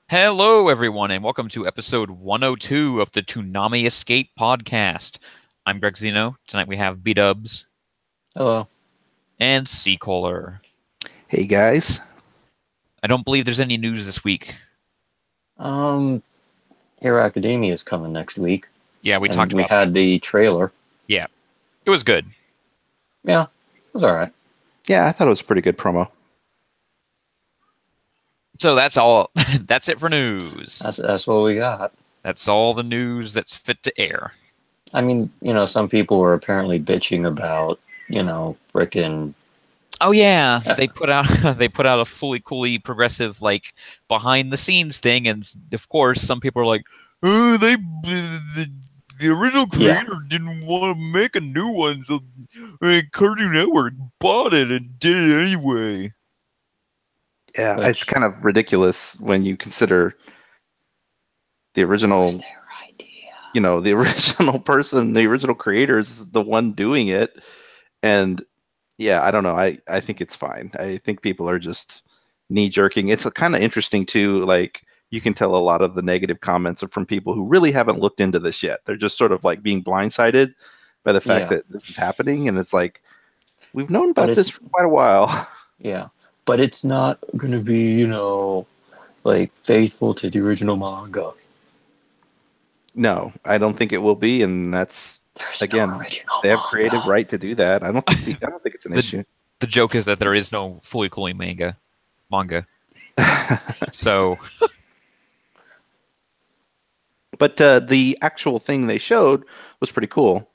Hello, everyone, and welcome to episode 102 of the Toonami Escape podcast. I'm Greg Zeno. Tonight we have B-Dubs Hello. and C-Kohler. Hey guys. I don't believe there's any news this week. Hero Academia is coming next week. Yeah, we talked We about had the trailer. Yeah, it was good. Yeah, it was alright. Yeah, I thought it was a pretty good promo. So that's all. That's it for news. That's what we got. That's all the news that's fit to air. I mean, some people were apparently bitching about, frickin' Oh yeah, they put out a fully coolly progressive like behind the scenes thing, and of course some people are like, oh, the original creator didn't want to make a new one, so Cartoon Network bought it and did it anyway. Yeah, it's kind of ridiculous when you consider the original, their idea. The original person, the original creator is the one doing it. And yeah, I don't know. I think it's fine. I think people are just knee-jerking. It's kind of interesting too. Like, you can tell a lot of the negative comments are from people who really haven't looked into this yet. They're just sort of like being blindsided by the fact that this is happening. And it's like, we've known about this for quite a while. Yeah. But it's not going to be, like faithful to the original manga. No, I don't think it will be, and that's again, they have creative right to do that. I don't think it's an issue. The joke is that there is no fully coolly manga. So, but the actual thing they showed was pretty cool.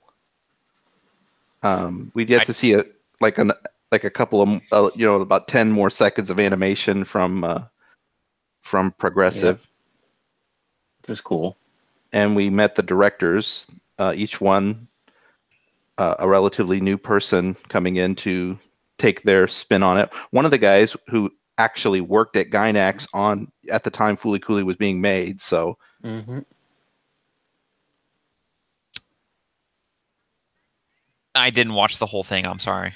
We get to see a couple of about 10 more seconds of animation from Progressive, which was cool. And we met the directors, each one a relatively new person coming in to take their spin on it. One of the guys who actually worked at Gainax at the time Fooly Cooly was being made. So, I didn't watch the whole thing. I'm sorry.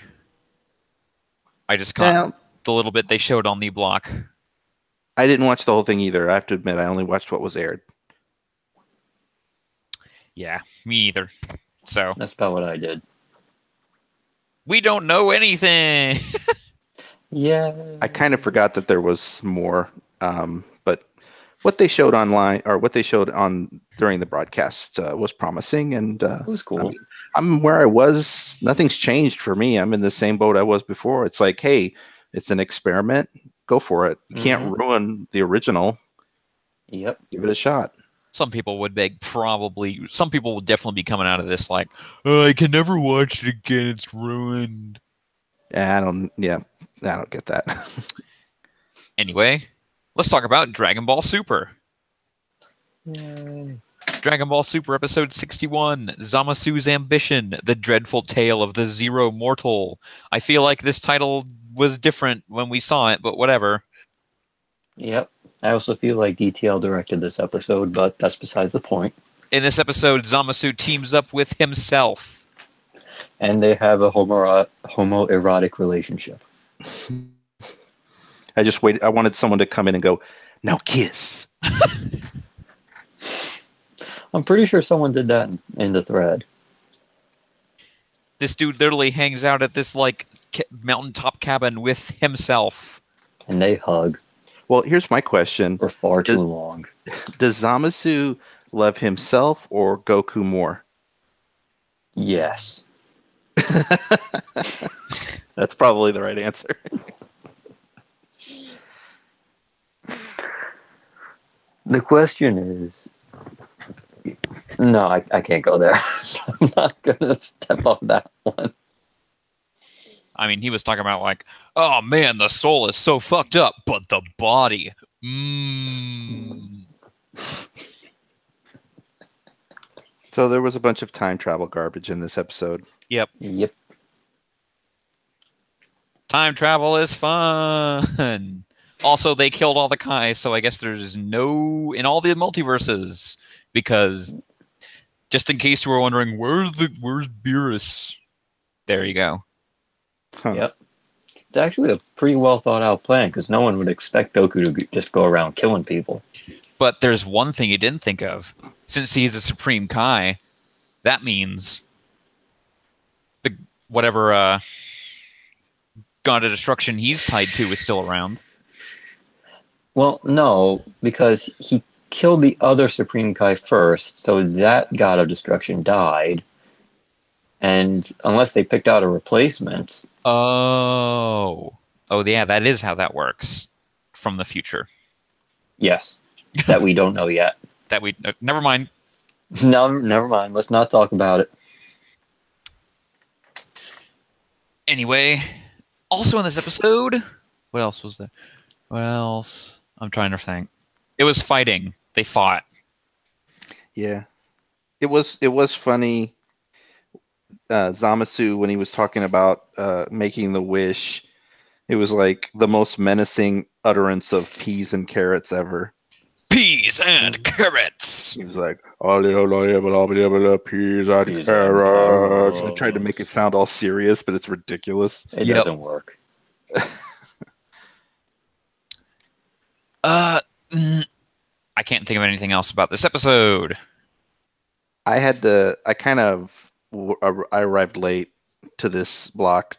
I just caught the little bit they showed on the block. I didn't watch the whole thing either. I have to admit, I only watched what was aired. Yeah, me either. So that's about what I did. We don't know anything. Yeah. I kind of forgot that there was more, but what they showed online, or what they showed during the broadcast, was promising, and it was cool. I'm where I was. Nothing's changed for me. I'm in the same boat I was before. It's like, hey, it's an experiment. Go for it. You can't ruin the original. Yep. Give it a shot. Some people would some people will definitely be coming out of this like, oh, I can never watch it again. It's ruined. I don't get that. Anyway, let's talk about Dragon Ball Super. Yay. Dragon Ball Super episode 61, Zamasu's Ambition, the dreadful tale of the Zero Mortal. I feel like this title was different when we saw it, but whatever. Yep. I also feel like DTL directed this episode, but that's besides the point. In this episode, Zamasu teams up with himself. And they have a homoerotic relationship. I wanted someone to come in and go, now kiss. I'm pretty sure someone did that in the thread. This dude literally hangs out at this like mountaintop cabin with himself. And they hug. Well, here's my question. For far too long. Does Zamasu love himself or Goku more? Yes. That's probably the right answer. The question is... No, I can't go there. I'm not going to step on that one. I mean, he was talking about like, oh man, the soul is so fucked up, but the body. So there was a bunch of time travel garbage in this episode. Yep. Time travel is fun. Also, they killed all the Kai, so I guess there's no in all the multiverses, because just in case you were wondering, where's Beerus? There you go. Huh. Yep. It's actually a pretty well thought out plan because no one would expect Goku to just go around killing people. But there's one thing he didn't think of. Since he's a Supreme Kai, that means the whatever God of Destruction he's tied to is still around. Well, no, because he killed the other Supreme Kai first, so that God of Destruction died. And unless they picked out a replacement, Oh, yeah, that is how that works from the future. yes, that we don't know yet. That we never mind. No, never mind. Let's not talk about it. Anyway, also in this episode, what else was there? What else? I'm trying to think. It was fighting. They fought. Yeah, it was funny. Zamasu, when he was talking about making the wish, it was like the most menacing utterance of peas and carrots ever. Peas and carrots. He was like, peas and carrots. I tried to make it sound all serious, but it's ridiculous. It doesn't work. I can't think of anything else about this episode. I arrived late to this block,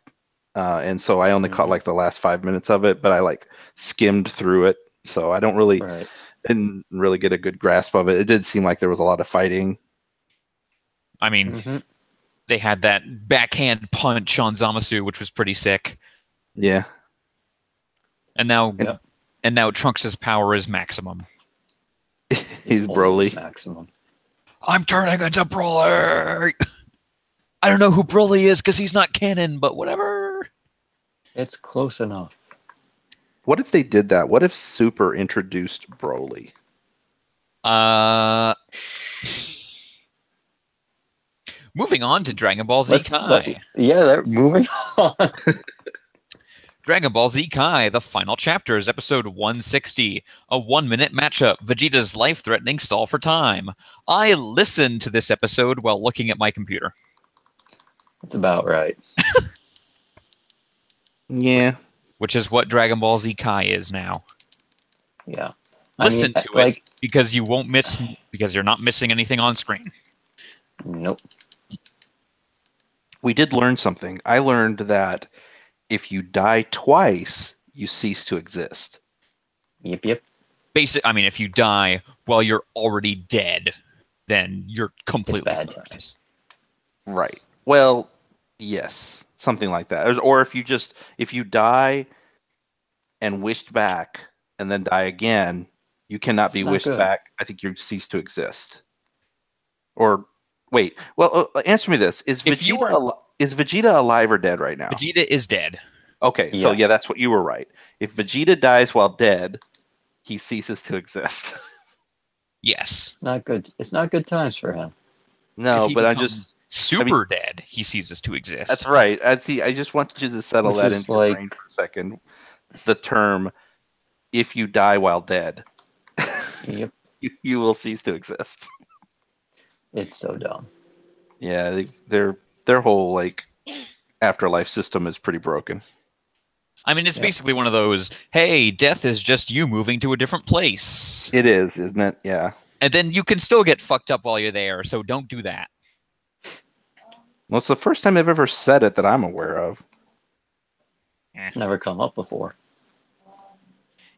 and so I only caught like the last 5 minutes of it, but I like skimmed through it, so I didn't really get a good grasp of it. It did seem like there was a lot of fighting. I mean, they had that backhand punch on Zamasu, which was pretty sick. Yeah. And now Trunks' power is maximum. He's Broly. Maximum. I'm turning into Broly. I don't know who Broly is because he's not canon, but whatever. It's close enough. What if they did that? What if Super introduced Broly? Moving on to Dragon Ball Z Kai. They're moving on. Dragon Ball Z Kai, the final chapter is episode 160, a 1-minute matchup, Vegeta's life-threatening stall for time. I listened to this episode while looking at my computer. That's about right. Yeah. Which is what Dragon Ball Z Kai is now. Yeah. Listen to it because you won't miss, because you're not missing anything on screen. Nope. We did learn something. I learned that if you die twice, you cease to exist. Yep. If you die while you're already dead, then you're completely bad fucked. times. Right. Well, yes, something like that. Or if you die and wished back and then die again, you cannot be wished back. I think you cease to exist. Or wait. Well, answer me this: Is Vegeta alive or dead right now? Vegeta is dead. Okay, yes. So yeah, that's what you were right. If Vegeta dies while dead, he ceases to exist. Yes. Not good. It's not good times for him. No, but dead. He ceases to exist. That's right. I just want you to settle that into your brain for a second. The term, if you die while dead, yep, you will cease to exist. It's so dumb. Yeah, their whole afterlife system is pretty broken. I mean, it's basically one of those, hey, death is just you moving to a different place. It is, isn't it? Yeah. And then you can still get fucked up while you're there, so don't do that. Well, it's the first time I've ever said it that I'm aware of. It's never come up before.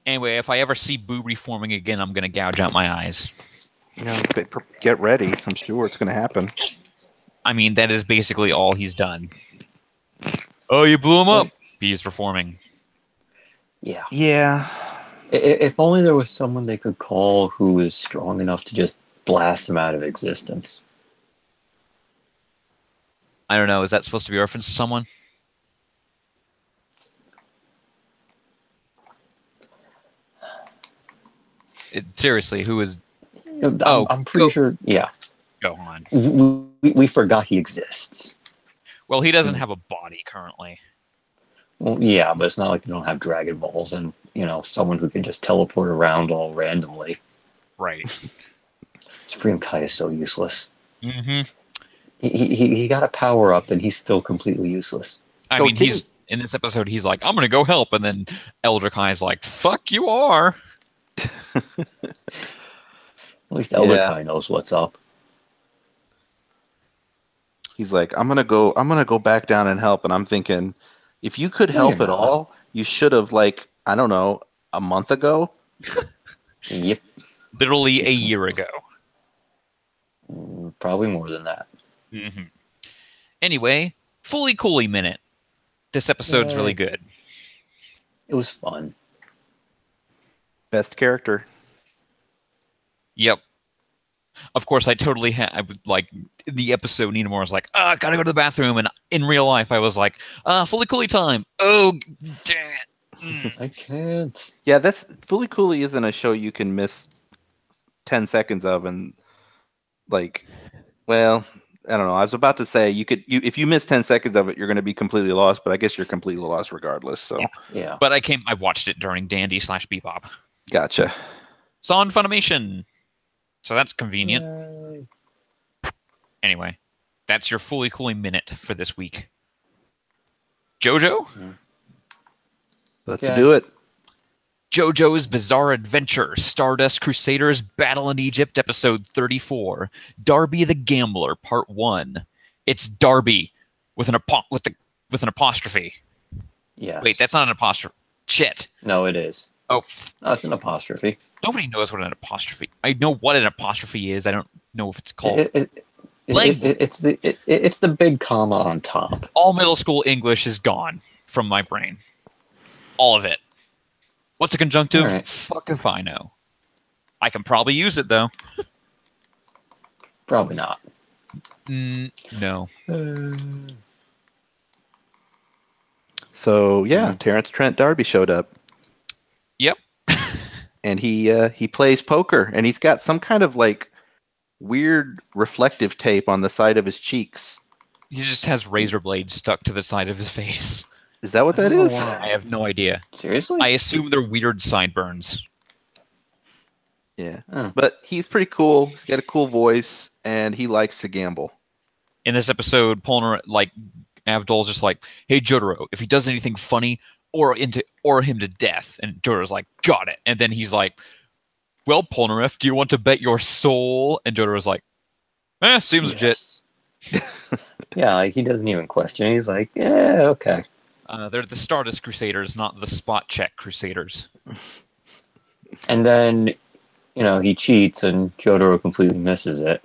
Anyway, if I ever see Boo reforming again, I'm going to gouge out my eyes. Get ready. I'm sure it's going to happen. I mean, that is basically all he's done. Oh, you blew him up. He's reforming. Yeah. Yeah. If only there was someone they could call who is strong enough to just blast him out of existence. I don't know. Is that supposed to be a reference to someone? Seriously, who is... I'm pretty sure... Yeah. Go on. We forgot he exists. Well, he doesn't have a body currently. Well, yeah, but it's not like they don't have Dragon Balls and, someone who can just teleport around all randomly. Right. Supreme Kai is so useless. Mm-hmm. He got a power up and he's still completely useless. I mean, in this episode, he's like, I'm going to go help. And then Elder Kai's like, fuck you are. At least Elder Yeah. Kai knows what's up. He's like, I'm gonna go back down and help. And I'm thinking, if you could No, help you're at not. all, you should have, like, I don't know, a month ago. Yep. Literally a year ago. Probably more than that. Mm-hmm. Anyway, Fully Cooley Minute. This episode's really good. It was fun. Best character. Yep. Of course, I totally I would like the episode. Nina Moore was like, "I gotta go to the bathroom," and in real life, I was like, "Fully Cooley time." Oh, damn it! I can't. Yeah, that's Fully Cooley isn't a show you can miss 10 seconds of, and like, well, I don't know. I was about to say if you miss 10 seconds of it, you're going to be completely lost, but I guess you're completely lost regardless. So Yeah. But I watched it during Dandy/Bebop. Gotcha. Saw on Funimation, so that's convenient. Yay. Anyway, that's your Fully Cooley Minute for this week. JoJo? Let's Okay. do it. JoJo's Bizarre Adventure, Stardust Crusaders Battle in Egypt, Episode 34, Darby the Gambler, Part 1. It's Darby with an apostrophe. Yes. Wait, that's not an apostrophe. Shit. No, it is. Oh, No, it's an apostrophe. nobody knows what an apostrophe. I know what an apostrophe is. I don't know if it's called. It's the big comma on top. All middle school English is gone from my brain. All of it. What's a conjunctive? All right. Fuck if I know. I can probably use it, though. Probably not. No. So yeah, Terrence Trent D'Arby showed up. Yep. And he plays poker, and he's got some kind of like weird reflective tape on the side of his cheeks. He just has razor blades stuck to the side of his face. Is that what that I don't is? know why. I have no idea. Seriously? I assume they're weird sideburns. Yeah. Oh. But he's pretty cool. He's got a cool voice, and he likes to gamble. In this episode, Avdol's just like, "Hey Jotaro, if he does anything funny, or him to death." And Jotaro's like, "Got it." And then he's like, "Well, Polnareff, do you want to bet your soul?" And Jotaro's like, seems legit. Yes. Yeah, like, he doesn't even question. He's like, yeah, okay. They're the Stardust Crusaders, not the Spot Check Crusaders. And then, he cheats and Jotaro completely misses it.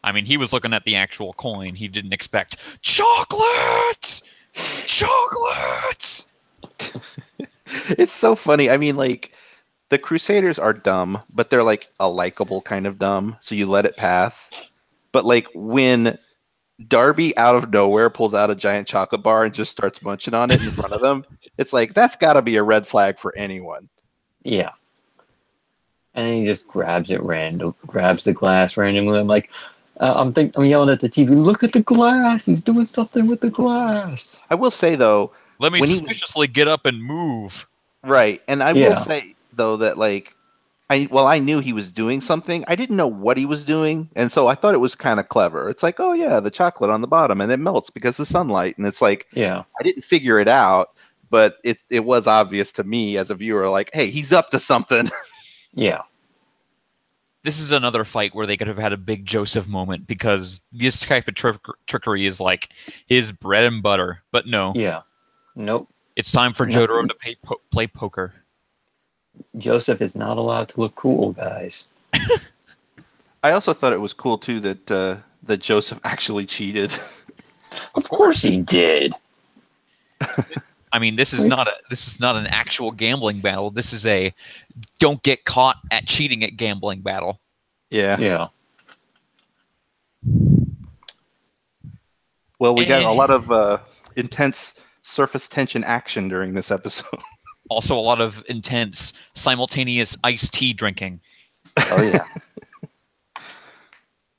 I mean, he was looking at the actual coin. He didn't expect chocolate! Chocolate! It's so funny. I mean, like, the Crusaders are dumb, but they're like a likable kind of dumb, so you let it pass. But like when Darby out of nowhere pulls out a giant chocolate bar and just starts munching on it in front of them, it's like, that's got to be a red flag for anyone. Yeah. And he just grabs the glass randomly. I'm like, I'm yelling at the TV, look at the glass. He's doing something with the glass. I will say, though, Let me when suspiciously get up and move. right, and I Yeah. will say, though, that like, I knew he was doing something. I didn't know what he was doing, and so I thought it was kind of clever. It's like, oh yeah, the chocolate on the bottom, and it melts because of sunlight, and it's like, Yeah. I didn't figure it out, but it was obvious to me as a viewer, like, hey, he's up to something. Yeah. This is another fight where they could have had a big Joseph moment, because this type of trickery is like his bread and butter. But no, Yeah. Nope. it's time for No. Jotaro to play poker. Joseph is not allowed to look cool, guys. I also thought it was cool too that Joseph actually cheated. Of course he did. I mean, this is not an actual gambling battle. This is a don't get caught at cheating at gambling battle. Yeah. Yeah. Well, we got a lot of intense surface tension action during this episode. Also, a lot of intense simultaneous iced tea drinking. Oh yeah.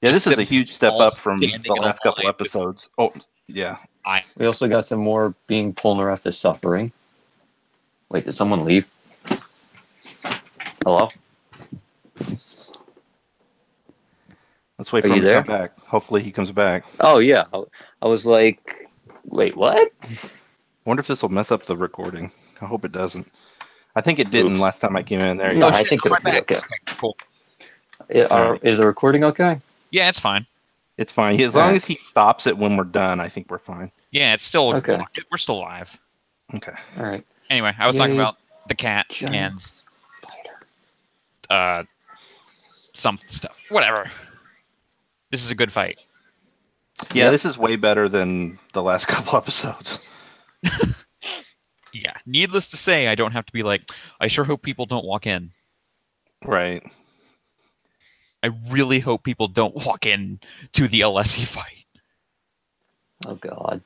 Yeah, Just this is a them huge step all up from standing the in a last couple line with- episodes. Oh, yeah. We also got some more being Polnareff is suffering. Wait, did someone leave? Hello? Let's wait Are for him you to there? come back. Hopefully he comes back. Oh yeah. I was like, wait, what? wonder if this will mess up the recording. I hope it doesn't. I think it didn't Oops. last time I came in there. No, Oh, I shit, think I'm it'll right be back. okay. Cool. Is the recording okay? Yeah, it's fine. It's fine. As long as he stops it when we're done, I think we're fine. Yeah, it's still Okay. we're still live. Okay. All right. Anyway, I was talking Yay, about the cat giant and spider. some stuff. Whatever. This is a good fight. Yeah, Yep. this is way better than the last couple episodes. Yeah. Needless to say, I don't have to be like, I sure hope people don't walk in. Right. I really hope people don't walk in to the LSE fight. Oh God.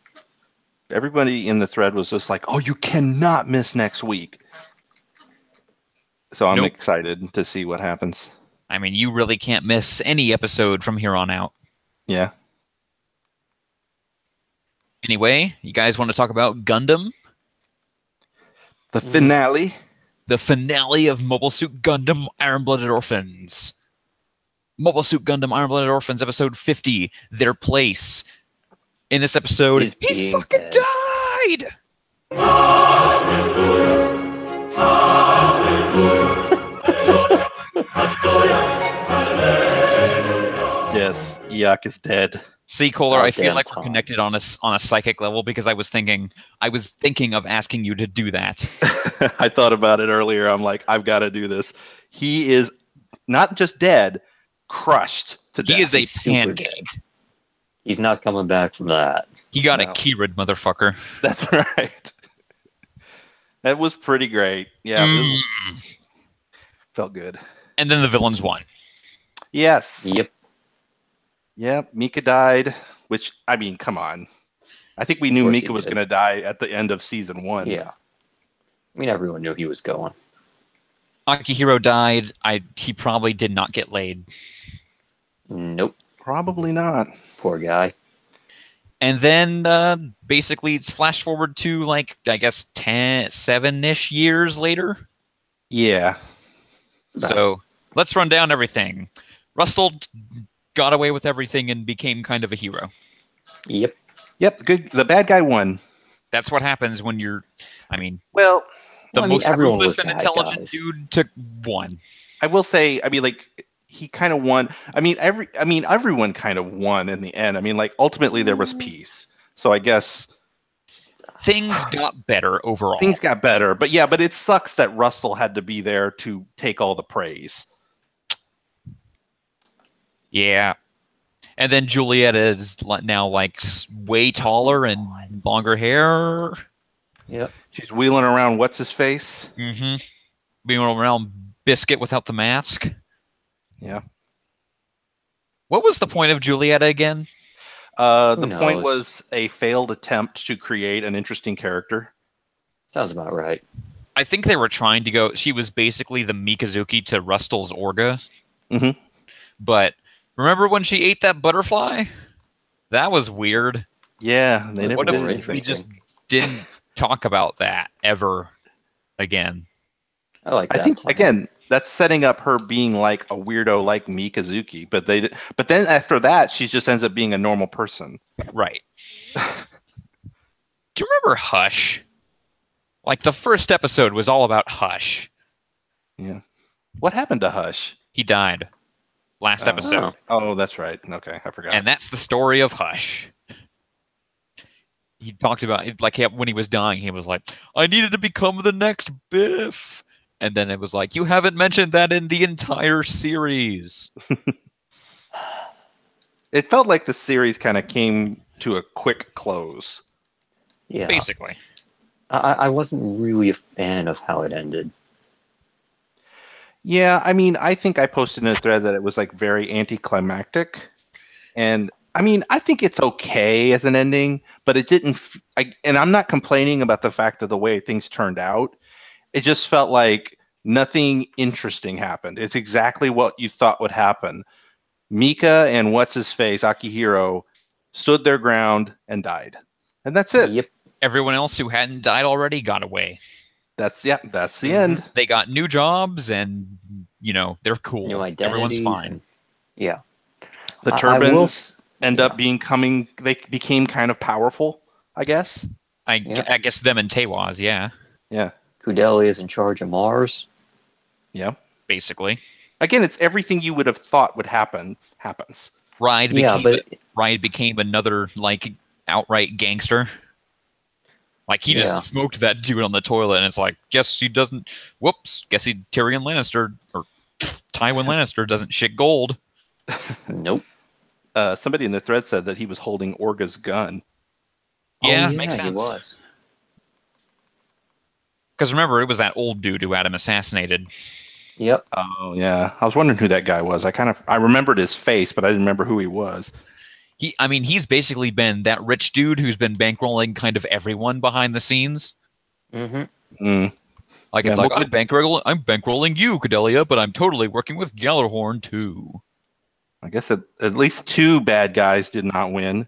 Everybody in the thread was just like, "Oh, you cannot miss next week." So I'm Nope. excited to see what happens. I mean, you really can't miss any episode from here on out. Yeah. Anyway, you guys want to talk about Gundam? The finale. The finale of Mobile Suit Gundam Iron Blooded Orphans. Mobile Suit Gundam Iron Blooded Orphans, episode 50, Their Place. In this episode, He's he being fucking dead. died! Yes, Yak is dead. See, Kohler, I feel Goddamn like we're Tom. connected on a psychic level because I was thinking of asking you to do that. I thought about it earlier. I'm like, I've got to do this. He is not just dead, crushed to death. He is a He's super pancake. He's not coming back from that. He got a No. keyred motherfucker. That's right. That was pretty great. Yeah, it felt good. And then the villains won. Yes. Yep. Yep. Mika died, which, I mean, come on. I think we knew course he Mika was did. going to die at the end of season 1. Yeah. I mean, everyone knew he was going. Akihiro died. He probably did not get laid. Nope. Probably not. Poor guy. And then basically it's flash forward to like, I guess 7-ish years later. Yeah. So let's run down everything. Rustle got away with everything and became kind of a hero. Yep. Yep. Good. The bad guy won. That's what happens when you're, I mean, Well, the I mean, most everyone ruthless was and bad intelligent guys. dude took one. I will say, I mean, like, he kind of won. I mean, everyone kind of won in the end. I mean, like, ultimately there was peace. So I guess Things got better overall. things got better. But yeah, but it sucks that Russell had to be there to take all the praise. Yeah. And then Juliet is now like way taller and longer hair. Yep. She's wheeling around what's his face. Mm-hmm. Being around Biscuit without the mask. Yeah. What was the point of Juliet again? The Who point knows? was a failed attempt to create an interesting character. Sounds about right. I think they were trying to go. She was basically the Mikazuki to Rustle's Orga. Mhm. But remember when she ate that butterfly? That was weird. Yeah, they never What did if anything. we interesting. just didn't talk about that ever again? I like I that. think plan. again that's setting up her being like a weirdo like Mikazuki, but then after that she just ends up being a normal person. Right. Do you remember Hush? Like the first episode was all about Hush. Yeah. What happened to Hush? He died last episode. Oh, that's right. Okay, I forgot. And that's the story of Hush. He talked about it, like when he was dying, he was like, I needed to become the next Biff. And then it was like, you haven't mentioned that in the entire series. It felt like the series kind of came to a quick close. Yeah. Basically. I wasn't really a fan of how it ended. Yeah, I mean, I think I posted in a thread that it was like very anticlimactic. And I mean, I think it's okay as an ending, but it didn't. And I'm not complaining about the fact of the way things turned out. It just felt like nothing interesting happened. It's exactly what you thought would happen. Mika and what's his face, Akihiro, stood their ground and died, and that's it. Yep. Everyone else who hadn't died already got away. That's the end. They got new jobs and, they're cool. New Everyone's identities. fine. and- yeah. The I will turbans s- end up they became kind of powerful, I guess. I Yep. guess them and Tewaz, yeah, Yeah. Kudelia is in charge of Mars. Yeah. basically. Again, it's everything you would have thought would happen happens. Ride Yeah, became but Ride became another like outright gangster. Like he just yeah, smoked that dude on the toilet, and it's like, guess he doesn't. Whoops, guess he Tyrion Lannister or Tywin Lannister doesn't shit gold. nope. Somebody in the thread said that he was holding Orga's gun. Oh Yeah, yeah, makes he sense. was. Because remember, it was that old dude who had him assassinated. Yep. Oh yeah, I was wondering who that guy was. I remembered his face, but I didn't remember who he was. He's basically been that rich dude who's been bankrolling kind of everyone behind the scenes. Mm-hmm. Mm. Like Yeah, it's like well, I'm bankrolling you, Cordelia, but I'm totally working with Gallarhorn too. I guess at least 2 bad guys did not win.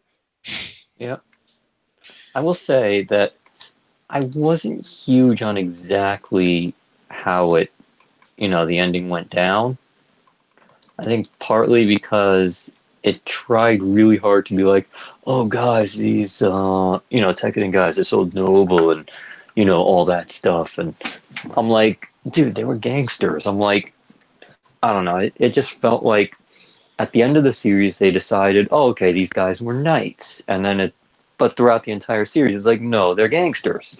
Yep. I will say that I wasn't huge on exactly how the ending went down. I think partly because it tried really hard to be like, oh, guys, these, Tekkadan guys are so noble and, all that stuff. And I'm like, dude, they were gangsters. I'm like, I don't know. It just felt like at the end of the series, they decided, oh, okay, these guys were knights. But throughout the entire series, it's like, no, they're gangsters.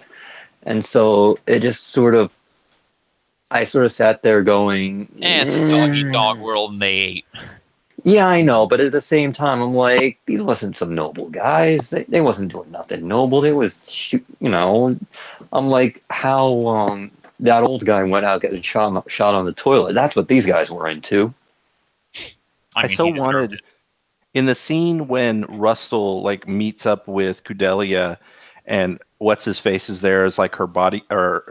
And so it just I sort of sat there going, It's a dog eat dog world, and they ate. yeah, I know, but at the same time, I'm like, these wasn't some noble guys. They wasn't doing nothing noble. They was I'm like, how that old guy went out getting shot on the toilet. That's what these guys were into. I He so deserved wanted it. in the scene when Rustle like meets up with Kudelia and what's his face is there as like her bodyguard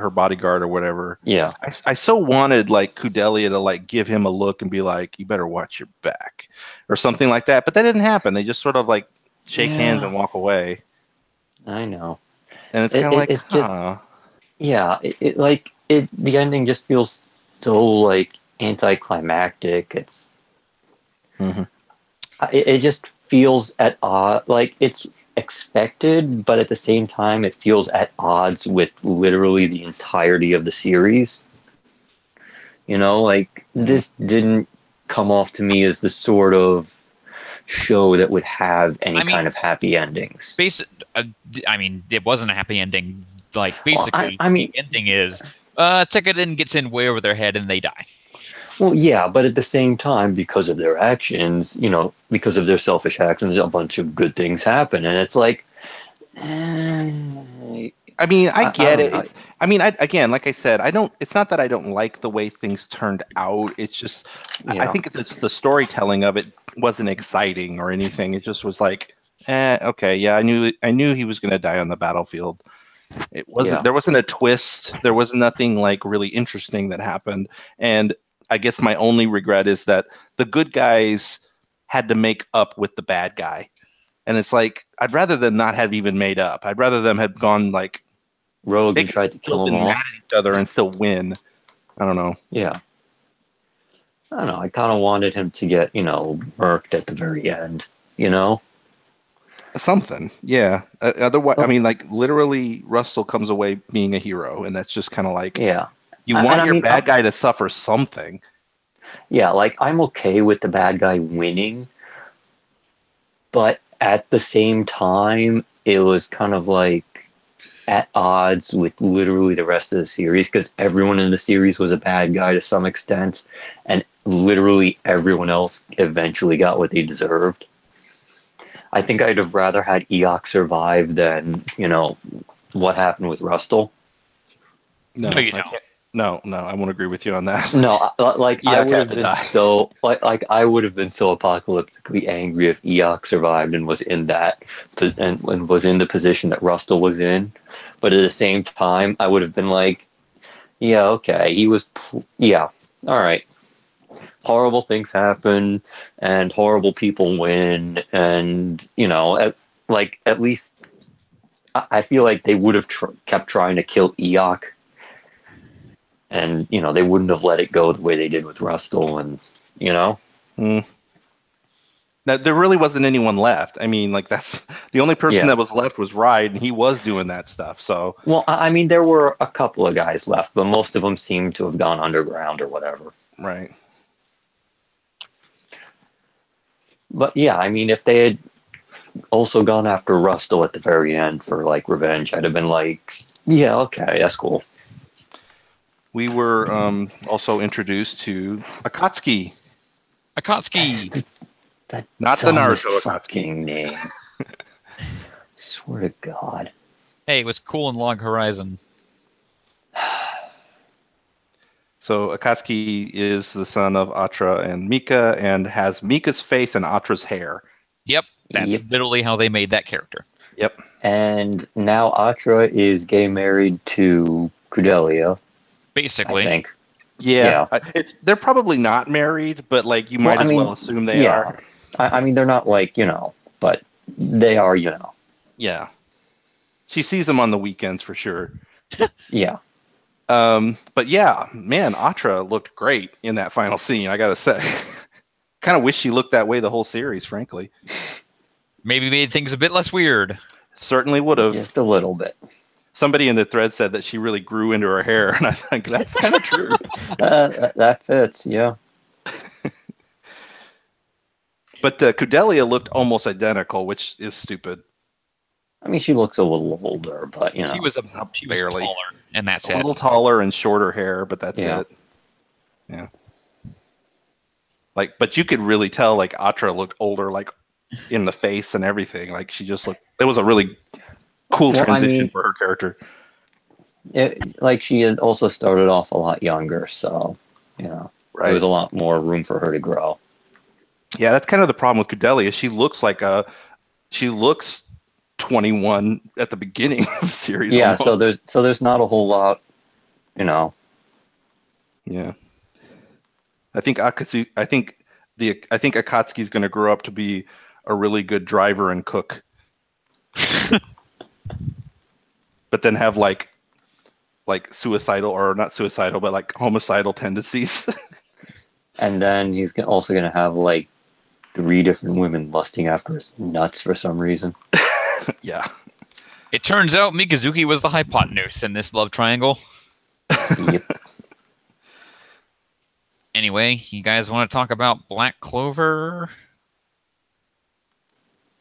or whatever. Yeah, I so wanted like Kudelia to like give him a look and be like, you better watch your back or something like that. But that didn't happen. They just sort of like shake hands yeah, and walk away. I know. And it's It, kind of it, like, it's just huh. yeah, the ending just feels so like anticlimactic. Mm-hmm. It just feels at odd, like it's expected, but at the same time, it feels at odds with literally the entirety of the series. Like Mm-hmm. this didn't come off to me as the sort of show that would have any I kind mean, of happy endings. It wasn't a happy ending. Like Well, basically, I the mean, ending is Tekkadan gets in way over their head and they die. well, yeah, but at the same time, because of their actions, because of their selfish actions, a bunch of good things happen, and it's like, eh, I mean, I I get don't it. know. Again, like I said, I don't. It's not that I don't like the way things turned out. It's just, I Yeah, think it's the storytelling of it wasn't exciting or anything. It just was like, okay, yeah, I knew he was going to die on the battlefield. It wasn't. yeah, There wasn't a twist. There was nothing like really interesting that happened. And I guess my only regret is that the good guys had to make up with the bad guy. And it's like I'd rather them not have even made up. I'd rather them have gone like Rogue they and could tried to still kill him been mad off. at each other and still win. I don't know. Yeah, I don't know. I kind of wanted him to get murked at the very end. You know? Something, yeah. Otherwise, I Well, mean, like literally, Russell comes away being a hero, and that's just kind of like yeah, you and want I your mean, bad guy to suffer something. yeah, like I'm okay with the bad guy winning, but at the same time, it was kind of like at odds with literally the rest of the series because everyone in the series was a bad guy to some extent, and literally everyone else eventually got what they deserved. I think I'd have rather had Eok survive than, what happened with Rustle. No, No, you I don't. can't. No, no, I won't agree with you on that. No, like I Eok would had have to been die. so I would have been so apocalyptically angry if Eok survived and was in and was in the position that Rustle was in. But at the same time, I would have been like, yeah, okay, yeah, all right. Horrible things happen, and horrible people win, and at least I feel like they would have kept trying to kill Eok, and they wouldn't have let it go the way they did with Rustle, and you know. Mm. There really wasn't anyone left. I mean, like that's the only person that was left was Ride, and he was doing that stuff. So, well, I mean, there were a couple of guys left, but most of them seemed to have gone underground or whatever. right. But yeah, I mean, if they had also gone after Rustle at the very end for like revenge, I'd have been like, yeah, okay, that's cool. We were also introduced to Akatsuki. Akatsuki. That Not the dumbest Naruto Akatsuki. fucking name. Swear to God. Hey, it was cool in Log Horizon. So Akatsuki is the son of Atra and Mika, and has Mika's face and Atra's hair. Yep, that's literally how they made that character. Yep. And now Atra is gay married to Cordelia. Basically. I think. Yeah. They're probably not married, but like you might as well assume they are. I mean, they're not like, but they are, Yeah. She sees them on the weekends for sure. Yeah. But yeah, man, Atra looked great in that final scene, I gotta say. Kind of wish she looked that way the whole series, frankly. Maybe made things a bit less weird. Certainly would have. Just a little bit. Somebody in the thread said that she really grew into her hair, and I think that's kind of true. That fits, yeah. But Cordelia looked almost identical, which is stupid. I mean, she looks a little older, but she was barely taller, and that's it. A little taller and shorter hair, but that's it. Yeah. Like, but you could really tell, like, Atra looked older, like, in the face and everything. Like, she just looked. It was a really cool transition for her character. She had also started off a lot younger, so there was a lot more room for her to grow. Yeah, that's kind of the problem with Cordelia. She looks 21 at the beginning of the series. Yeah, almost. so there's not a whole lot, Yeah. I think Akatsuki's going to grow up to be a really good driver and cook. But then have like suicidal, or not suicidal, but like homicidal tendencies. And then he's also going to have like 3 different women lusting after his nuts for some reason. Yeah. It turns out Mikazuki was the hypotenuse in this love triangle. Yep. Anyway, you guys want to talk about Black Clover?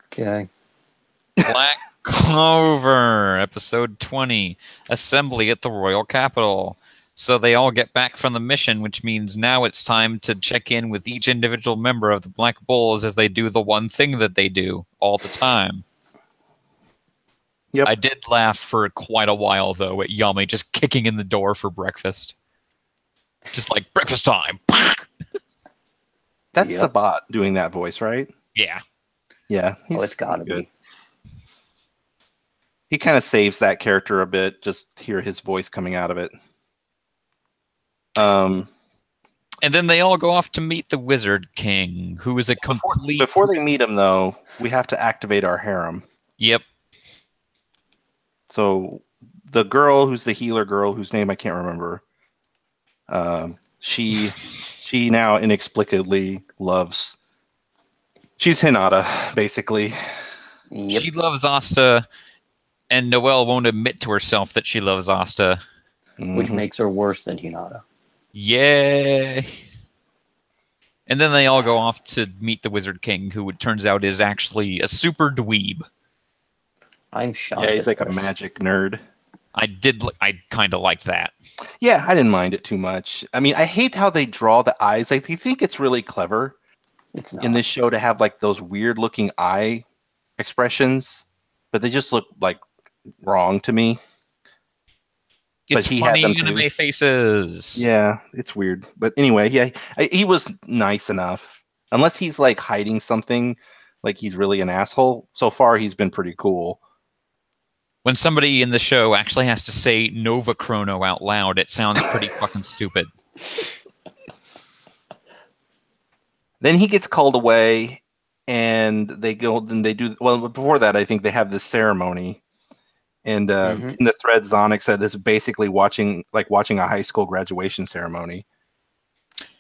Okay. Black Clover, episode 20, Assembly at the Royal Capitol. So they all get back from the mission, which means now it's time to check in with each individual member of the Black Bulls as they do the one thing that they do all the time. Yep. I did laugh for quite a while, though, at Yami just kicking in the door for breakfast. Just like, breakfast time! That's Sabat doing that voice, right? Yeah. Yeah. It's gotta be. He kind of saves that character a bit, just hear his voice coming out of it. And then they all go off to meet the Wizard King, who is a complete... Before they meet him, though, we have to activate our harem. Yep. So the girl who's the healer girl, whose name I can't remember, she now inexplicably loves... She's Hinata, basically. Yep. She loves Asta, and Noelle won't admit to herself that she loves Asta. Which makes her worse than Hinata. Yay! And then they all go off to meet the Wizard King, who it turns out is actually a super dweeb. I'm shocked. Yeah, he's like a magic nerd. I kind of liked that. Yeah, I didn't mind it too much. I mean, I hate how they draw the eyes. Like, you think it's really clever in this show to have like those weird looking eye expressions, but they just look like wrong to me. It's funny anime faces. Yeah, it's weird. But anyway, yeah, he was nice enough. Unless he's like hiding something, like he's really an asshole. So far, he's been pretty cool. When somebody in the show actually has to say Nova Chrono out loud, it sounds pretty fucking stupid. Then he gets called away, and they go. Then they do. Well, before that, I think they have this ceremony. And in the thread, Zonic said this is basically watching a high school graduation ceremony,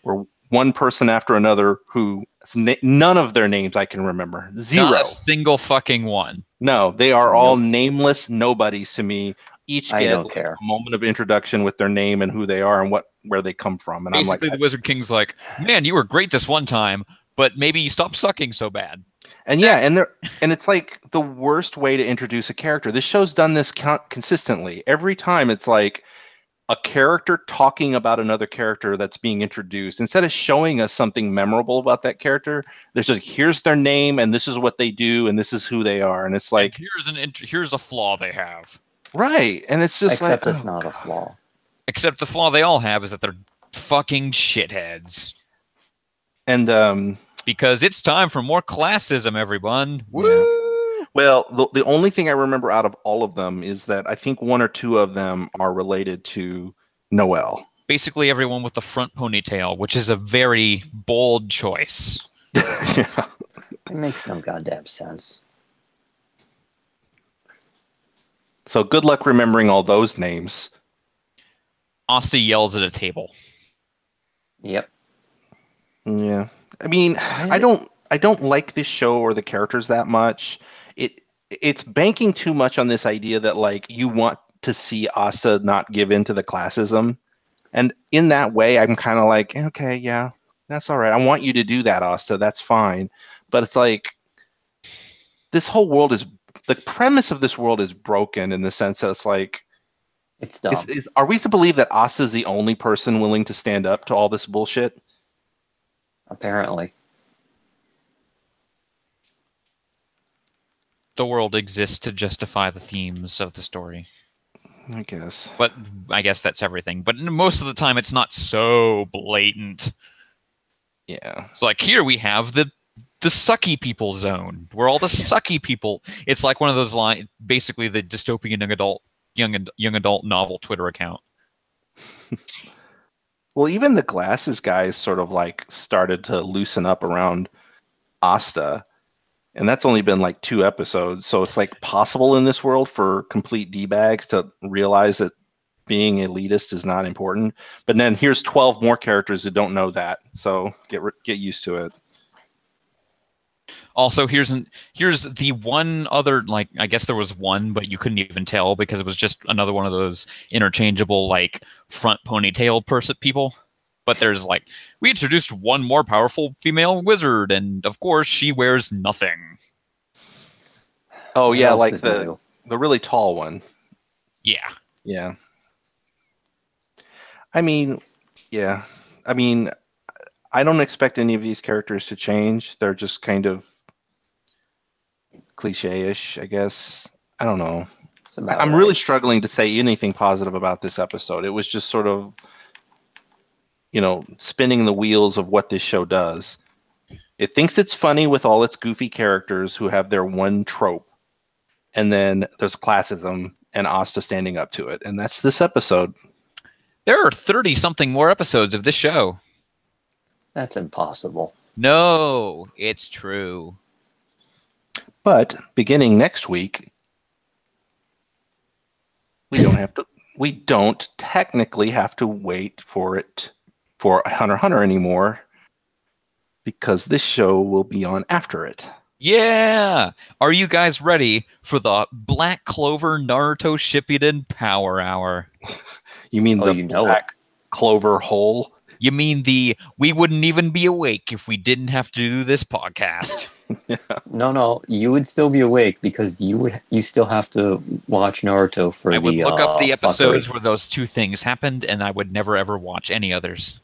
where one person after another who none of their names I can remember. Zero. Not a single fucking one. No, they are all nameless nobodies to me. Each get care. a moment of introduction with their name and who they are and where they come from. And Basically, I'm like, the Wizard King's like, man, you were great this one time, but maybe you stop sucking so bad. And yeah, and it's like the worst way to introduce a character. This show's done this consistently. Every time it's like a character talking about another character that's being introduced. Instead of showing us something memorable about that character, there's just here's their name and this is what they do and this is who they are. And it's like here's a flaw they have. Right. And it's just except it's not a flaw. Except the flaw they all have is that they're fucking shitheads. And because it's time for more classism, everyone. Woo! Yeah. Well, the only thing I remember out of all of them is that I think one or two of them are related to Noelle. Basically, everyone with the front ponytail, which is a very bold choice. Yeah. It makes no goddamn sense. So good luck remembering all those names. Asta yells at a table. Yep. Yeah. I mean, I don't like this show or the characters that much. It's banking too much on this idea that like you want to see Asta not give in to the classism. And in that way, I'm kind of like, okay, yeah, that's all right. I want you to do that, Asta. That's fine. But it's like this whole world is the premise of this world is broken in the sense that it's like it's dumb. Are we to believe that Asta is the only person willing to stand up to all this bullshit? Apparently. The world exists to justify the themes of the story. I guess. But I guess that's everything. But most of the time, it's not so blatant. Yeah. It's like, here we have the sucky people zone, where all the sucky people... It's like one of those lines, basically the dystopian young adult novel Twitter account. Well, even the glasses guys sort of like started to loosen up around Asta. And that's only been like 2 episodes. So it's like possible in this world for complete D-bags to realize that being elitist is not important. But then here's 12 more characters who don't know that. So get used to it. Also, here's the one other, like, I guess there was one, but you couldn't even tell because it was just another one of those interchangeable, like, front ponytail people. But there's, like, we introduced one more powerful female wizard, and, of course, she wears nothing. Oh, yeah, like the really tall one. Yeah. Yeah. I mean, yeah. I mean, I don't expect any of these characters to change. They're just kind of cliche-ish, I guess. I don't know. I'm really struggling to say anything positive about this episode. It was just sort of, spinning the wheels of what this show does. It thinks it's funny with all its goofy characters who have their one trope. And then there's classism and Asta standing up to it. And that's this episode. There are 30-something more episodes of this show. That's impossible. No, it's true. But beginning next week, we don't technically have to wait for Hunter x Hunter anymore because this show will be on after it. Yeah! Are you guys ready for the Black Clover Naruto Shippuden Power Hour? You mean Black Clover hole? You mean we wouldn't even be awake if we didn't have to do this podcast. Yeah. No, you would still be awake because you still have to watch Naruto for I would look up the episodes where those 2 things happened, and I would never ever watch any others.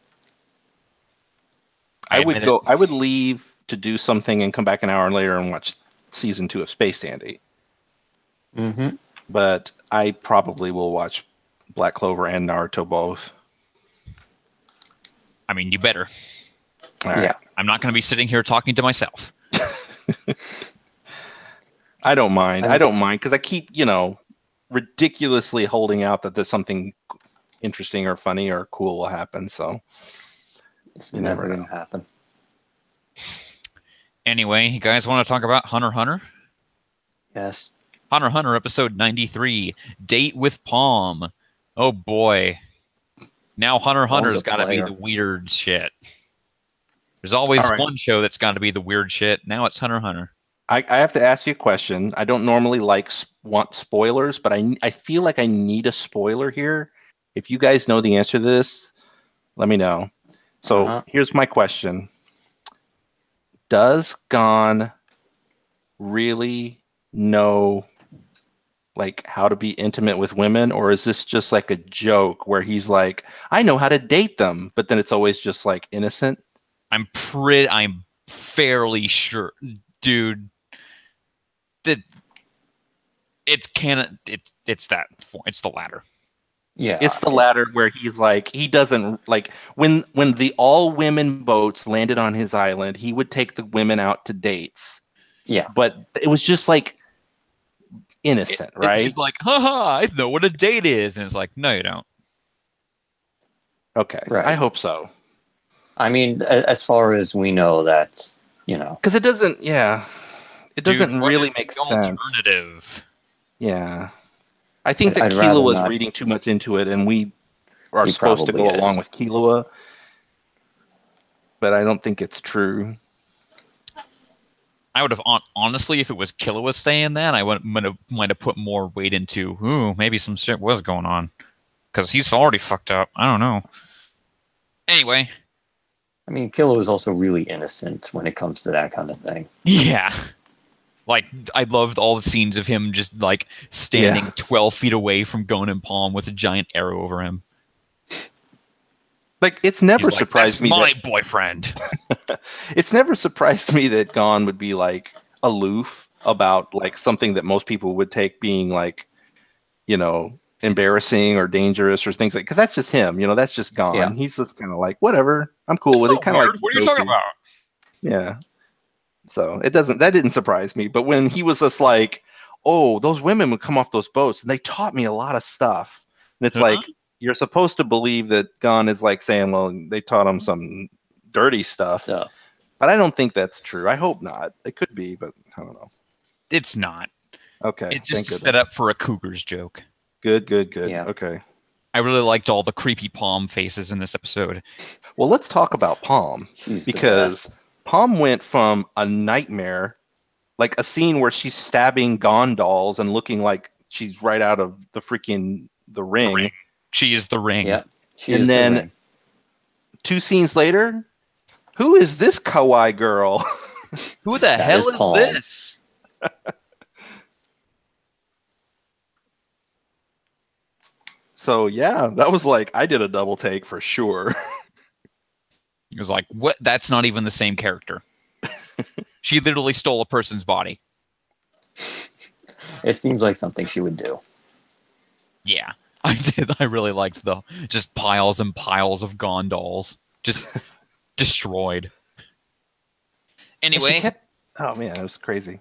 I would leave to do something and come back an hour later and watch season 2 of Space Dandy. Mm-hmm. But I probably will watch Black Clover and Naruto both. I mean, you better. All right. Yeah. I'm not going to be sitting here talking to myself. I don't mind. I don't mind because I keep, ridiculously holding out that there's something interesting or funny or cool will happen. So it's never going to happen. Anyway, you guys want to talk about Hunter x Hunter? Yes. Hunter x Hunter episode 93, Date with Palm. Oh boy. Now Hunter x Hunter's got to be the weird shit. There's always All right. one show that's got to be the weird shit. Now it's Hunter x Hunter. I have to ask you a question. I don't normally want spoilers, but I feel like I need a spoiler here. If you guys know the answer to this, let me know. So here's my question. Does Gon really know like how to be intimate with women, or is this just like a joke where he's like, I know how to date them, but then it's always just like innocent? I'm fairly sure, dude, that it's the latter. Yeah, it's the latter where he's like, he doesn't like when the all women boats landed on his island, he would take the women out to dates. Yeah, but it was just like innocent, right? He's like, haha, I know what a date is, and it's like, no, you don't. Okay, right. I hope so. I mean, as far as we know, that's because it doesn't. Yeah, it doesn't really make sense. Alternative. Yeah. I think that Killua was reading too much into it, and we are supposed to go along with Killua, but I don't think it's true. I would have honestly, if it was Killua saying that, I might have put more weight into, ooh, maybe some shit was going on, because he's already fucked up. I don't know. Anyway, I mean, Killua is also really innocent when it comes to that kind of thing. Yeah. Like, I loved all the scenes of him just, like, standing 12 feet away from Gon and Palm with a giant arrow over him. Like, it's never surprised me. That's my boyfriend. It's never surprised me that Gon would be, like, aloof about, like, something that most people would take being, like, embarrassing or dangerous or things like, because that's just him, that's just Gon. Yeah. He's just kind of like, whatever, I'm cool with it. Kind of like, what are you talking about? Yeah. So that didn't surprise me. But when he was just like, oh, those women would come off those boats and they taught me a lot of stuff. And it's like, you're supposed to believe that Gon is like saying, well, they taught him some dirty stuff. Yeah. But I don't think that's true. I hope not. It could be, but I don't know. It's not. Okay. It's just set up for a Cougars joke. Good. Yeah. Okay. I really liked all the creepy Palm faces in this episode. Well, let's talk about Palm. Because Palm went from a nightmare, like a scene where she's stabbing Gondals and looking like she's right out of the freaking the ring. She is the ring. Yeah. And then 2 scenes later, who is this kawaii girl? Who the hell is this? So yeah, that was like, I did a double take for sure. It was like, what? That's not even the same character. She literally stole a person's body. It seems like something she would do. Yeah, I did. I really liked the just piles and piles of Gondals. Just destroyed. Anyway. Oh man, it was crazy.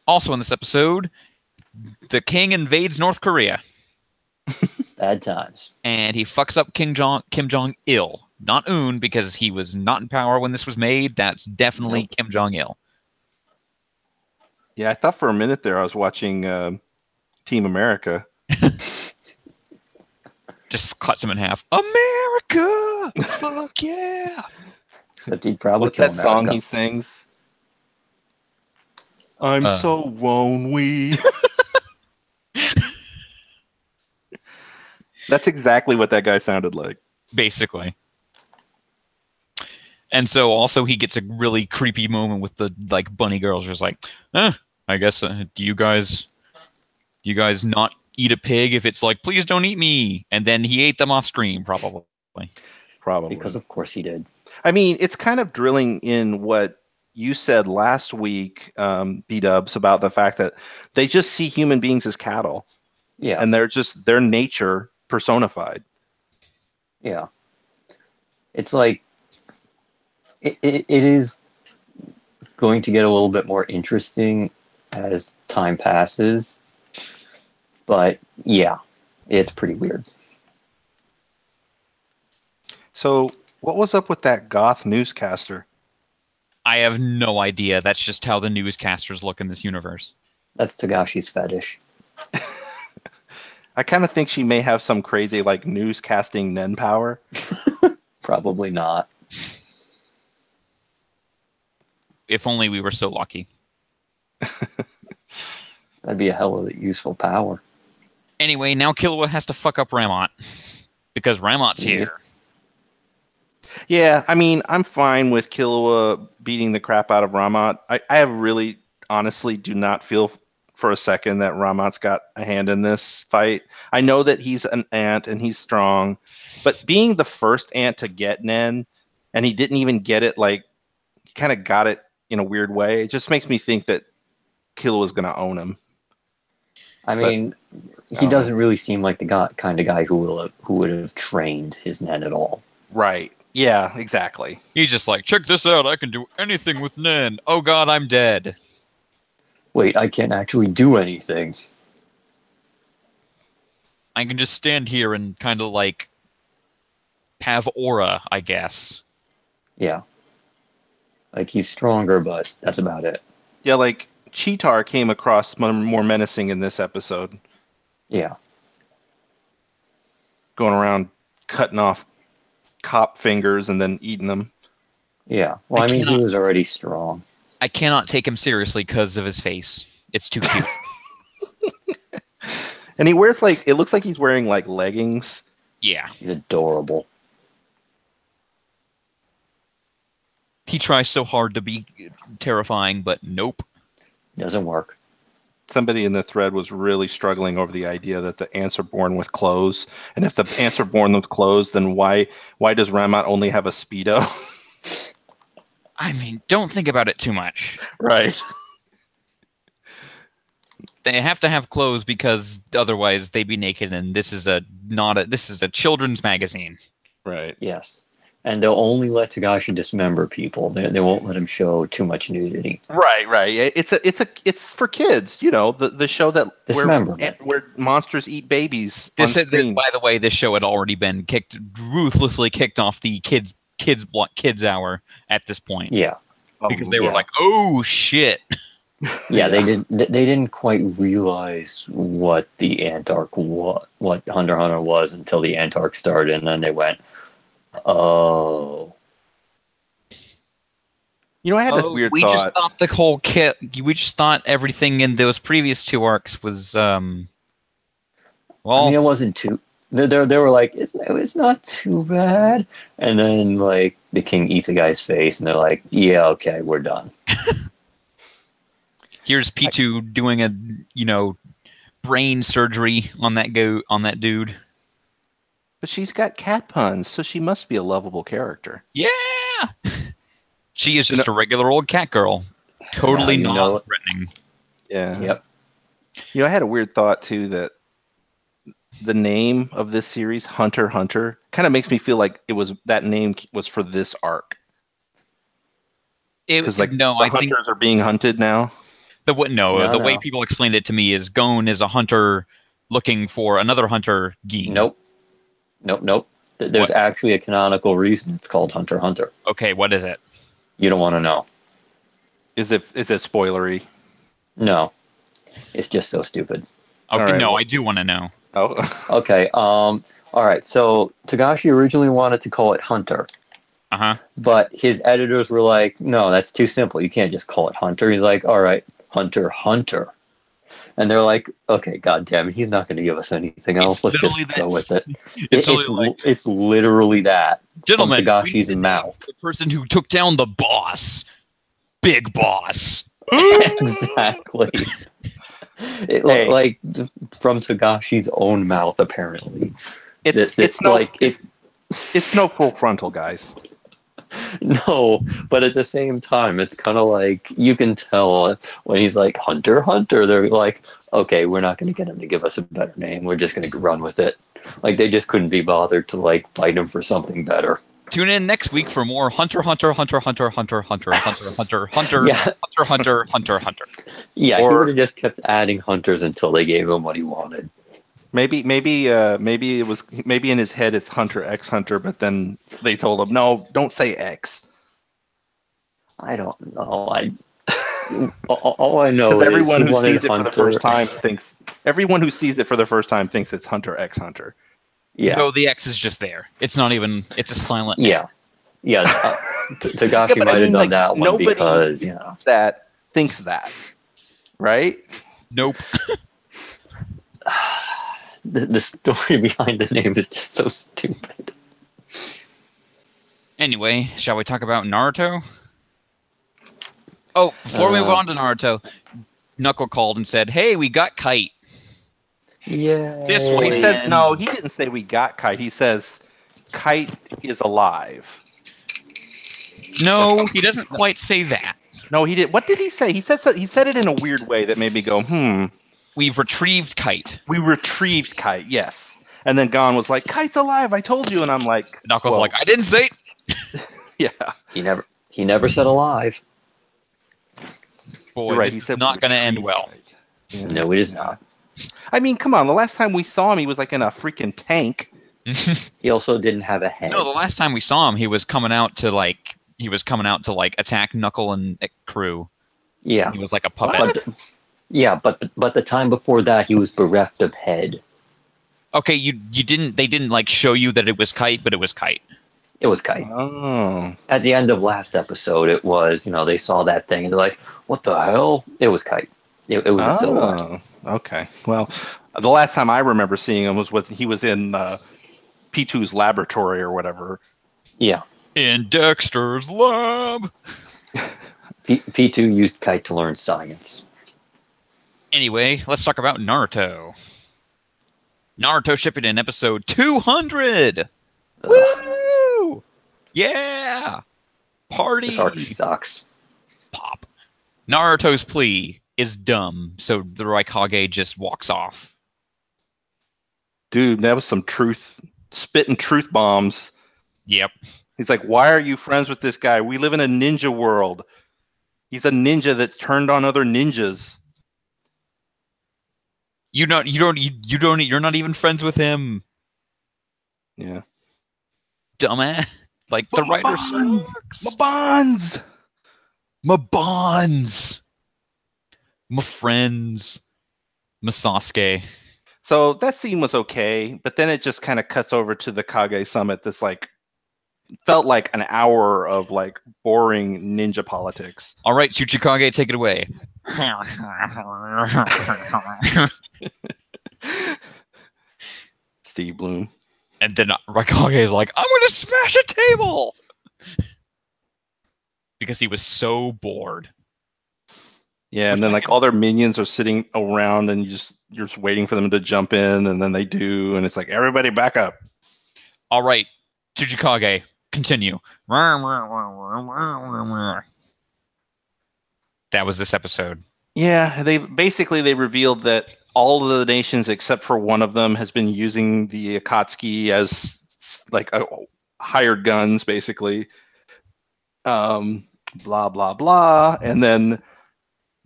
Also in this episode, the king invades North Korea. Bad times. And he fucks up Kim Jong-il. Not Un, because he was not in power when this was made. That's definitely Kim Jong-il. Yeah, I thought for a minute there I was watching Team America. Just cuts him in half. America! Fuck yeah! Except he'd probably What's that song he sings? I'm so lonely. That's exactly what that guy sounded like. Basically. And so also he gets a really creepy moment with the like bunny girls just like, I guess do you guys not eat a pig if it's like, please don't eat me? And then he ate them off screen, probably. Because of course he did. I mean, it's kind of drilling in what you said last week, B-dubs, about the fact that they just see human beings as cattle. Yeah. And they're just their nature personified. Yeah. It's like it is going to get a little bit more interesting as time passes. But yeah, it's pretty weird. So what was up with that goth newscaster? I have no idea. That's just how the newscasters look in this universe. That's Togashi's fetish. I kind of think she may have some crazy like newscasting nen power. Probably not. If only we were so lucky. That'd be a hell of a useful power. Anyway, now Killua has to fuck up Ramot. Because Ramot's Yeah. here. Yeah, I mean, I'm fine with Killua beating the crap out of Ramot. I really, honestly, do not feel for a second that Ramot's got a hand in this fight. I know that he's an ant and he's strong, but being the first ant to get Nen, and he didn't even get it, like, he kind of got it in a weird way. It just makes me think that Killua's going to own him. I mean, he know. doesn't really seem like the kind of guy who would have trained his Nen at all. Right. Yeah, exactly. He's just like, check this out, I can do anything with Nen. Oh god, I'm dead. Wait, I can't actually do anything. I can just stand here and kind of like have aura, I guess. Yeah. Like, he's stronger, but that's about it. Yeah, like, Cheetar came across more menacing in this episode. Yeah. Going around cutting off cop fingers and then eating them. Yeah. Well, I I mean, cannot- he was already strong. I cannot take him seriously because of his face. It's too cute. And he wears, like, it looks like he's wearing, like, leggings. Yeah. He's adorable. He tries so hard to be terrifying, but nope. Doesn't work. Somebody in the thread was really struggling over the idea that the ants are born with clothes. And if the ants are born with clothes, then why does Ramot only have a Speedo? I mean, don't think about it too much. Right. They have to have clothes because otherwise they'd be naked, and this is a children's magazine. Right. Yes. And they'll only let Togashi dismember people. They won't let him show too much nudity. Right. It's for kids, you know, the show that Dismemberment. where monsters eat babies. This, on screen. by the way, this show had already been ruthlessly kicked off the kids hour at this point. Yeah. Because they were like, "Oh shit!" Yeah, they didn't quite realize what the Ant Arc what Hunter x Hunter was until the Ant Arc started, and then they went, "Oh, You know, I had a weird we thought. just thought the whole kit. We just thought everything in those previous two arcs was I mean, it wasn't too." They were like, "It's not too bad," and then like the king eats a guy's face, and they're like, "Yeah, okay, we're done." Here's P2 doing a brain surgery on that dude. But she's got cat puns, so she must be a lovable character. Yeah, she is just a regular old cat girl, totally non-threatening. Yeah. Yep. You know, I had a weird thought too that the name of this series, Hunter x Hunter, kind of makes me feel like that name was for this arc. Because like I think hunters are being hunted now. The way people explained it to me is Gon is a hunter looking for another hunter, Geen. Nope. There's actually a canonical reason it's called Hunter x Hunter. Okay, what is it? You don't want to know. Is it spoilery? No. It's just so stupid. Okay, right. no, I do want to know. Oh. Okay, all right, so Togashi originally wanted to call it Hunter. Uh-huh. But his editors were like, no, that's too simple. You can't just call it Hunter. He's like, all right, Hunter x Hunter. And they're like, okay, goddamn it, he's not going to give us anything else. Let's just go with it. It's literally that. Gentlemen, from Togashi's mouth. The person who took down the boss. Big boss. Exactly. Like from Togashi's own mouth, apparently. It's no full frontal, guys. No, but at the same time, it's kind of like you can tell when he's like Hunter x Hunter, they're like, okay, we're not going to get him to give us a better name. We're just going to run with it. Like they just couldn't be bothered to like fight him for something better. Tune in next week for more Hunter x Hunter, Hunter x Hunter, Hunter x Hunter, Hunter x Hunter, Hunter, Yeah. Hunter x Hunter, Hunter x Hunter. Yeah, he would have just kept adding hunters until they gave him what he wanted. Maybe in his head it's Hunter x Hunter, but then they told him, no, don't say X. I don't know. All I know is everyone who sees it Hunter. for the first time thinks it's Hunter x Hunter. Yeah. No, the X is just there. It's not even. It's a silent. Yeah. Yeah. Togashi but might have done like, that one nobody because, thinks that, right? Nope. The story behind the name is just so stupid. Anyway, shall we talk about Naruto? Oh, before we move on to Naruto, Knuckle called and said, "Hey, we got Kite." Yeah. This Well, he way. says no. He didn't say we got Kite. He says Kite is alive. No, he doesn't quite say that. No, he did. What did he say? He said it in a weird way that made me go, We've retrieved Kite. We retrieved Kite, yes. And then Gon was like, Kite's alive, I told you. And I'm like, Knuckles like, I didn't say it. Yeah. He never said alive. Boy, Right, this he is said not going to end well. Yeah. No, it is not. I mean, come on. The last time we saw him, he was like in a freaking tank. He also didn't have a head. No, the last time we saw him, he was coming out to attack Knuckle and crew. Yeah. He was like a puppet. But the time before that, he was bereft of head. Okay, they didn't like show you that it was Kite, but it was Kite. It was Kite. Oh. At the end of last episode, it was, they saw that thing and they're like, what the hell? It was Kite. It was a silhouette. Okay. Well, the last time I remember seeing him was he was in P2's laboratory or whatever. Yeah. In Dexter's lab. P2 used Kite to learn science. Anyway, let's talk about Naruto. Naruto Shippuden episode 200. Woo! Yeah! Party! This arc sucks. Pop. Naruto's plea is dumb, so the Raikage just walks off. Dude, that was some spitting truth bombs. Yep. He's like, why are you friends with this guy? We live in a ninja world. He's a ninja that's turned on other ninjas. You're not even friends with him. Yeah. Dumbass. Like, the writer sucks. My bonds. My friends. My Sasuke. So that scene was okay, but then it just kind of cuts over to the Kage Summit that's like, felt like an hour of like boring ninja politics. All right, Tsuchikage, take it away. Steve Bloom. And then Raikage is like, I'm going to smash a table! Because he was so bored. Yeah, and then like all their minions are sitting around and you're just waiting for them to jump in, and then they do, and it's like, everybody back up. All right, Tsuchikage, continue. That was this episode. Yeah, they revealed that all of the nations except for one of them has been using the Akatsuki as like hired guns, basically. Blah blah blah, and then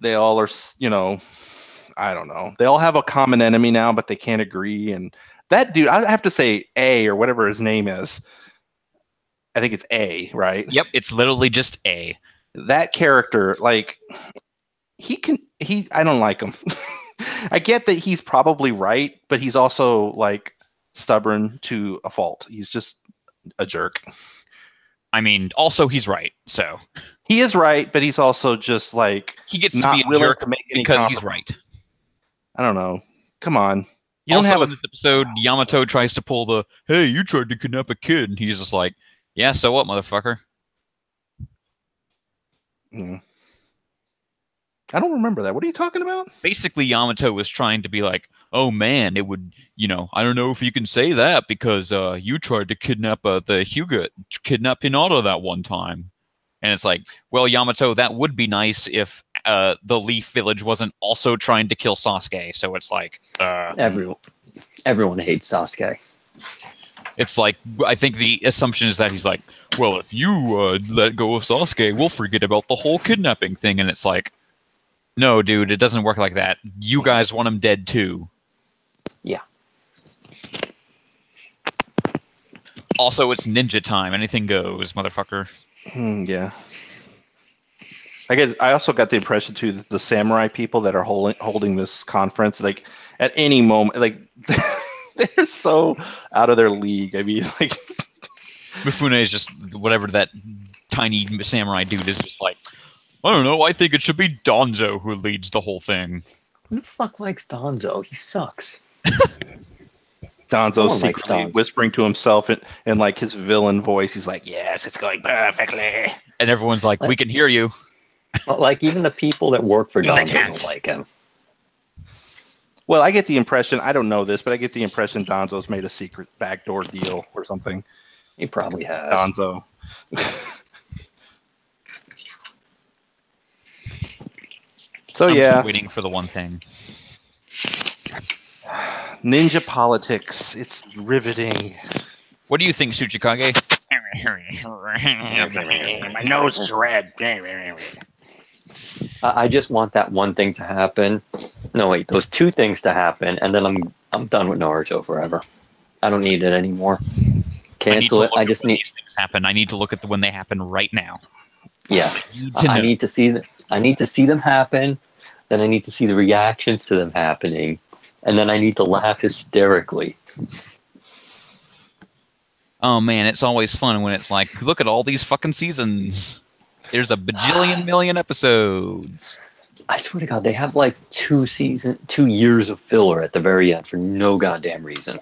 they all are, I don't know. They all have a common enemy now, but they can't agree. And that dude, I have to say, A or whatever his name is. I think it's A, right? Yep, it's literally just A. That character, like, I don't like him. I get that he's probably right, but he's also like stubborn to a fault. He's just a jerk. I mean, also he's right, so he is right, but he's also just like he gets not to be a willing jerk to make any because he's right. I don't know. Come on. You Also, don't have in this episode, Yamato tries to pull the "Hey, you tried to kidnap a kid," and he's just like, "Yeah, so what, motherfucker?" I don't remember that. What are you talking about? Basically, Yamato was trying to be like, "Oh man, it would, I don't know if you can say that because you tried to kidnap kidnap Hinata that one time." And it's like, well, Yamato, that would be nice if the Leaf Village wasn't also trying to kill Sasuke. So it's like... Everyone hates Sasuke. It's like, I think the assumption is that he's like, well, if you let go of Sasuke, we'll forget about the whole kidnapping thing. And it's like, no, dude, it doesn't work like that. You guys want him dead too. Yeah. Also, it's ninja time. Anything goes, motherfucker. Yeah. I also got the impression too that the samurai people that are holding this conference, like at any moment, like they're so out of their league. I mean, like Mifune is just whatever that tiny samurai dude is just like, I don't know, I think it should be Donzo who leads the whole thing. Who the fuck likes Donzo? He sucks. Donzo's secretly whispering to himself in like his villain voice. He's like, yes, it's going perfectly. And everyone's like, we can hear you. Like, even the people that work for Donzo don't like him. Well, I get the impression, I don't know this, but I get the impression Donzo's made a secret backdoor deal or something. He probably has. Donzo. So I'm yeah. just waiting for the one thing. Ninja politics. It's riveting. What do you think, Tsuchikage? My nose is red. I just want that one thing to happen. No, wait, those two things to happen, and then I'm done with Naruto forever. I don't need it anymore. Cancel it. I just need these things happen. I need to look at when they happen right now. Yes, I need to see them happen. Then I need to see the reactions to them happening, and then I need to laugh hysterically. Oh man, it's always fun when it's like, look at all these fucking seasons. There's a bajillion million episodes. I swear to God, they have like 2 years of filler at the very end for no goddamn reason.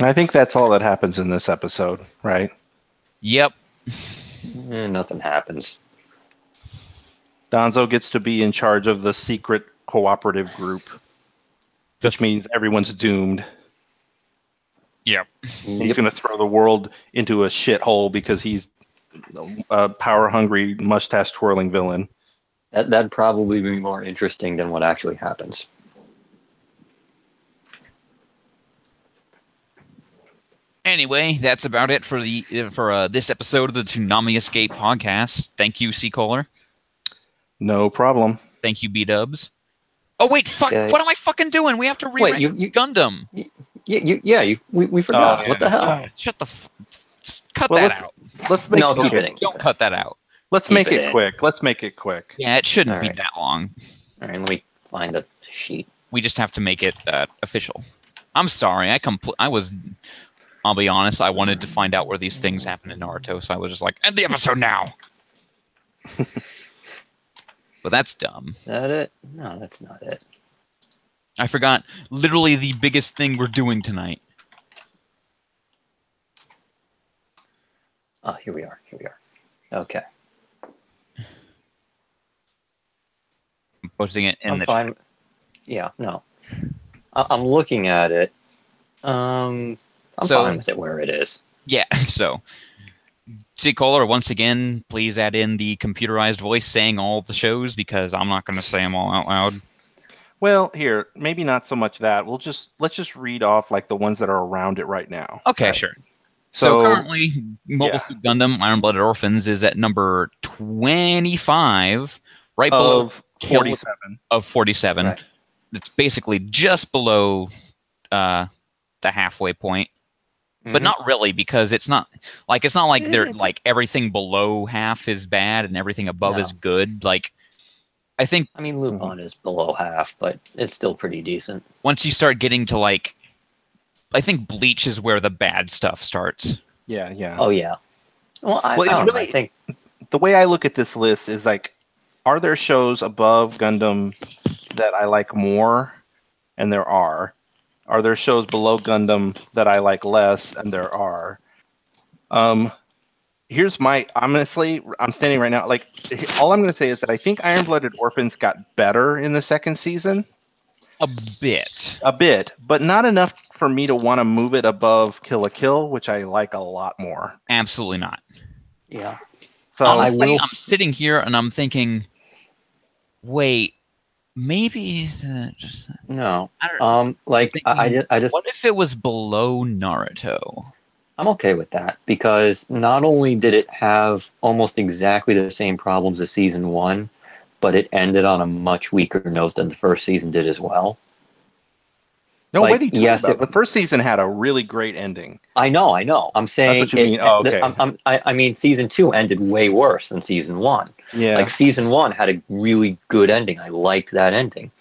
I think that's all that happens in this episode, right? Yep. Nothing happens. Donzo gets to be in charge of the secret cooperative group, which means everyone's doomed. Yep. He's going to throw the world into a shithole because he's a power-hungry, mustache-twirling villain. That'd probably be more interesting than what actually happens. Anyway, that's about it for this episode of the Toonami Escape podcast. Thank you, C-Caller. No problem. Thank you, B-Dubs. Oh, wait, fuck. Okay. What am I fucking doing? We have to rewrite Gundam. We forgot. What the hell? Shut the cut that out. Let's make keep it in. Don't cut that out. Let's make it quick. Let's make it quick. Yeah, it shouldn't be that long. All right, let me find a sheet. We just have to make it official. I'm sorry. I'll be honest, I wanted to find out where these things happen in Naruto, so I was just like, end the episode now! But that's dumb. Is that it? No, that's not it. I forgot literally the biggest thing we're doing tonight. Oh, here we are. Okay. I'm posting it in the fine. chat. Yeah, no. I'm looking at it. I'm fine with it where it is. Yeah, so C-Caller, once again, please add in the computerized voice saying all the shows because I'm not going to say them all out loud. Well, here, maybe not so much that. Let's just read off like the ones that are around it right now. Okay, right? sure. So currently, Mobile Suit Gundam Iron-Blooded Orphans is at number 25, right below 47. Of 47. Right. It's basically just below the halfway point. But not really, because it's not like they're like everything below half is bad and everything above is good. Like, I mean, Lupin is below half, but it's still pretty decent. Once you start getting to like, I think Bleach is where the bad stuff starts. Yeah. Oh yeah. Well, I think the way I look at this list is like, are there shows above Gundam that I like more? And there are. Are there shows below Gundam that I like less? And there are. Honestly, I'm standing right now. Like, all I'm going to say is that I think Iron-Blooded Orphans got better in the second season. A bit, but not enough for me to want to move it above Kill la Kill, which I like a lot more. Absolutely not. Yeah. So honestly, I'm sitting here and I'm thinking, wait. Maybe just no. I don't know. I just. What if it was below Naruto? I'm okay with that because not only did it have almost exactly the same problems as season 1, but it ended on a much weaker note than the first season did as well. No, what are you talking about? The first season had a really great ending. I know. I'm saying. That's what you mean. Oh, okay. I mean, season 2 ended way worse than season 1. Yeah. Like, season 1 had a really good ending. I liked that ending.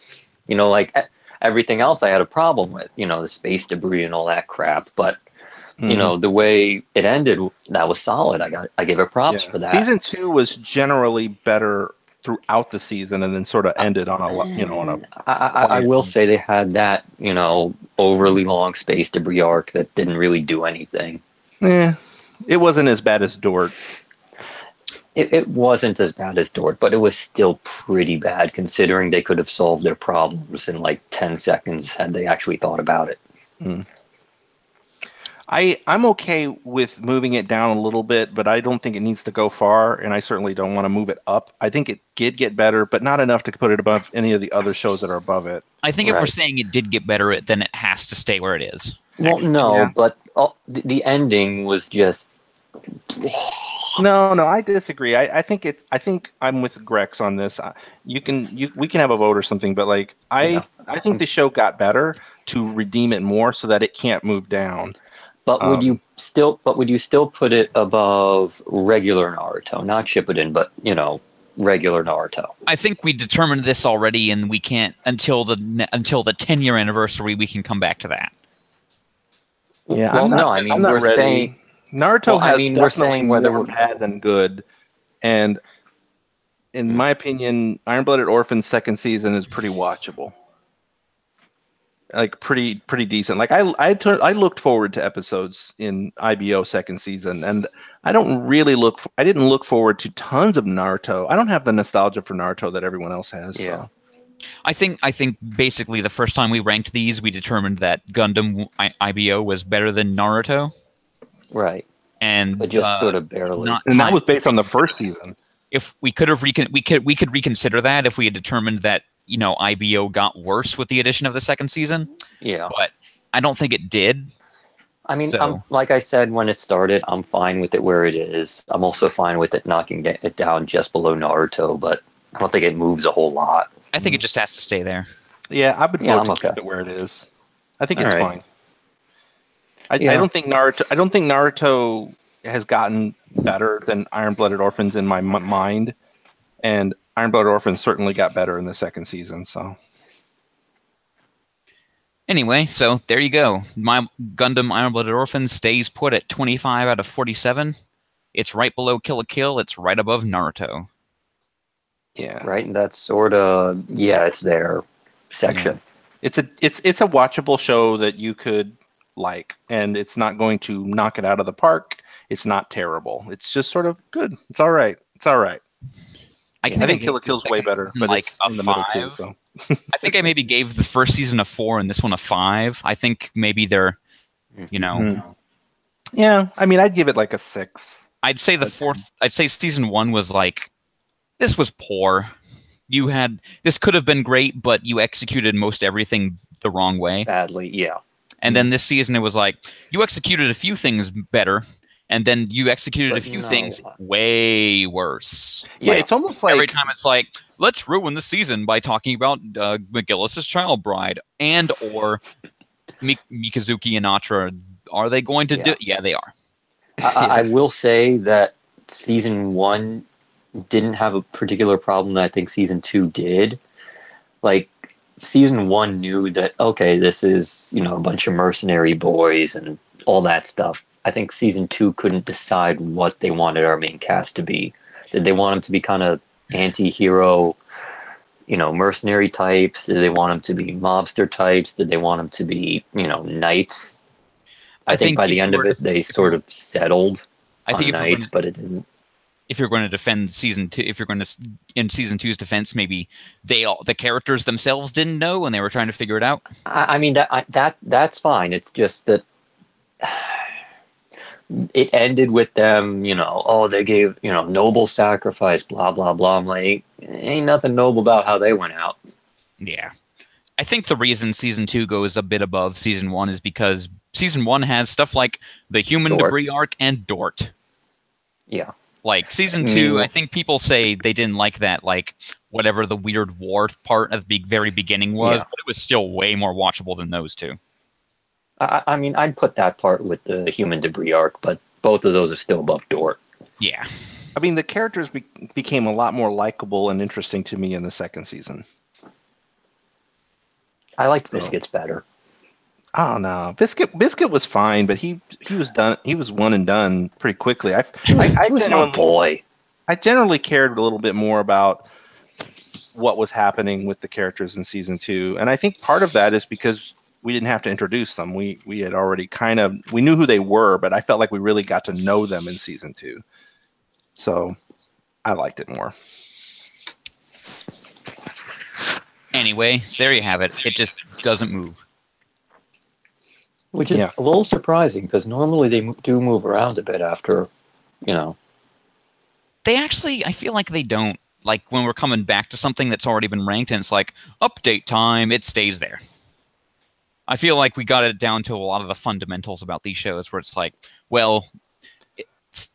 You know, like, everything else I had a problem with. You know, the space debris and all that crap. But you know, the way it ended, that was solid. I gave it props for that. Season 2 was generally better throughout the season, and then sort of ended on a I will say they had that, you know, overly long space debris arc that didn't really do anything. It wasn't as bad as Dort. It wasn't as bad as Dort, but it was still pretty bad considering they could have solved their problems in like 10 seconds had they actually thought about it. I'm okay with moving it down a little bit, but I don't think it needs to go far, and I certainly don't want to move it up. I think it did get better, but not enough to put it above any of the other shows that are above it. I think if we're saying it did get better, then it has to stay where it is. Well, no, but the ending was just... No, I disagree. I think I'm with Grex on this. We can have a vote or something, but like I think the show got better to redeem it more so that it can't move down. But would you still put it above regular Naruto, not Shippuden, but you know, regular Naruto? I think we determined this already, and we can't until the 10-year anniversary. We can come back to that. Yeah, well, we're ready. Saying Naruto has definitely we're saying whether more bad than good, and in my opinion, Iron-Blooded Orphan's second season is pretty watchable. Like pretty decent. Like I looked forward to episodes in IBO second season, and I didn't look forward to tons of Naruto. I don't have the nostalgia for Naruto that everyone else has. Yeah. So. I think basically the first time we ranked these, we determined that Gundam IBO was better than Naruto. Right. But just sort of barely. And that was based on the first season. If we could have we could reconsider that if we had determined that, you know, IBO got worse with the addition of the second season. Yeah. But I don't think it did. I mean, like I said when it started, I'm fine with it where it is. I'm also fine with it knocking it down just below Naruto, but I don't think it moves a whole lot. I think it just has to stay there. Yeah, I would vote to keep it where it is. I think it's fine. I don't think Naruto has gotten better than Iron-Blooded Orphans in my mind, and Iron-Blooded Orphans certainly got better in the second season. So anyway, so there you go. My Gundam Iron-Blooded Orphans stays put at 25 out of 47. It's right below Kill la Kill. It's right above Naruto. Yeah. Right, and that's sort of it's their section. Yeah. It's a watchable show that you could like, and it's not going to knock it out of the park. It's not terrible. It's just sort of good. It's all right. I think Kill la Kill's way better, but like it's in the middle too. So I think I maybe gave the first season a 4 and this one a 5. I think maybe they're, you know. Yeah, I mean, I'd give it like a 6. I'd say I'd say season 1 was like, this was poor. This could have been great, but you executed most everything the wrong way. Badly, yeah. And then this season it was like, you executed a few things better, and then you executed a few things way worse. Yeah, it's almost like every time it's like, let's ruin the season by talking about McGillis' child bride and or Mikazuki and Atra. Are they going to do? Yeah, they are. I will say that season 1 didn't have a particular problem that I think season 2 did. Like, season 1 knew that, okay, this is, you know, a bunch of mercenary boys and all that stuff. I think season 2 couldn't decide what they wanted our main cast to be. Did they want them to be kind of anti-hero, you know, mercenary types? Did they want them to be mobster types? Did they want them to be, you know, knights? I think by the end of it, they sort of settled on knights, but it didn't. If you're going to defend season 2, if you're going to in season 2's defense, maybe the characters themselves didn't know and they were trying to figure it out. I mean that's fine. It's just that it ended with them, you know, they gave, you know, noble sacrifice, blah blah blah. I'm like, ain't nothing noble about how they went out. Yeah, I think the reason season 2 goes a bit above season 1 is because season 1 has stuff like the human debris arc and Dort. Yeah. Like, season 2, I think people say they didn't like that, like, whatever the weird war part at the very beginning was, but it was still way more watchable than those two. I mean, I'd put that part with the human debris arc, but both of those are still above Dort. Yeah. I mean, the characters became a lot more likable and interesting to me in the second season. I liked Biscuits better. Oh no, Biscuit was fine, but he was done. He was one and done pretty quickly. I He was my genuinely boy. I generally cared a little bit more about what was happening with the characters in season 2, and I think part of that is because we didn't have to introduce them. We had already we knew who they were, but I felt like we really got to know them in season 2, so I liked it more. Anyway, so there you have it. It just doesn't move. Which is a little surprising, because normally they do move around a bit after, They actually, I feel like they don't. Like, when we're coming back to something that's already been ranked and it's like, update time, it stays there. I feel like we got it down to a lot of the fundamentals about these shows where it's like, well,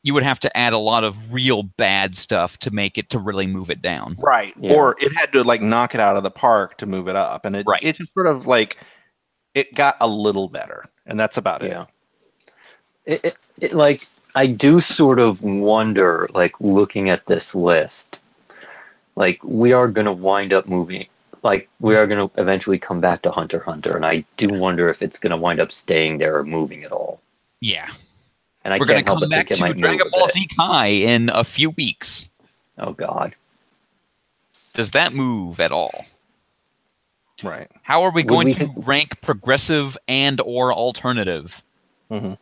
you would have to add a lot of real bad stuff to make it to really move it down. Right. Yeah. Or it had to like knock it out of the park to move it up. And it just sort of like, it got a little better. And that's about it. It like, I do sort of wonder, like, looking at this list, like, we are going to wind up moving. Like, we are going to eventually come back to Hunter x Hunter, and I do wonder if it's going to wind up staying there or moving at all. Yeah. And we're going to come back to Dragon Ball Z Kai in a few weeks. Oh, God. Does that move at all? Right. How are we going to rank progressive and or alternative? Mm-hmm.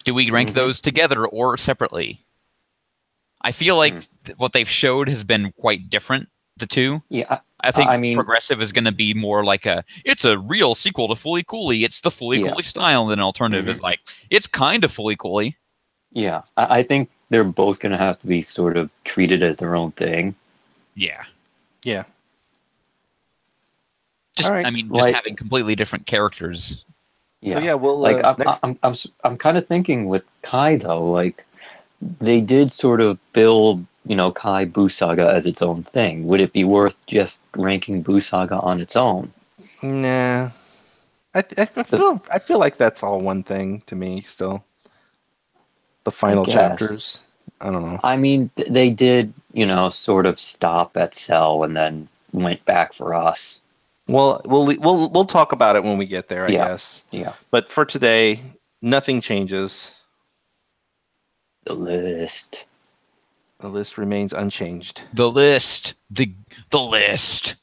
Do we rank those together or separately? I feel like what they've showed has been quite different, the two. Yeah. I think progressive is going to be more like it's a real sequel to Fully Cooley. It's the Fully Cooley style. And alternative is like, it's kind of Fully Cooley. Yeah. I think they're both going to have to be sort of treated as their own thing. Yeah. Yeah. Just, I mean, just having completely different characters. Yeah. So yeah, well, like I'm kind of thinking with Kai though, like they did sort of build, Kai Buu Saga as its own thing. Would it be worth just ranking Buu Saga on its own? Nah. I feel like that's all one thing to me still. The final chapters. I don't know. I mean, they did, sort of stop at Cell and then went back for us. Well, we'll talk about it when we get there, I guess. Yeah. But for today, nothing changes. The list. The list remains unchanged. The list. The list.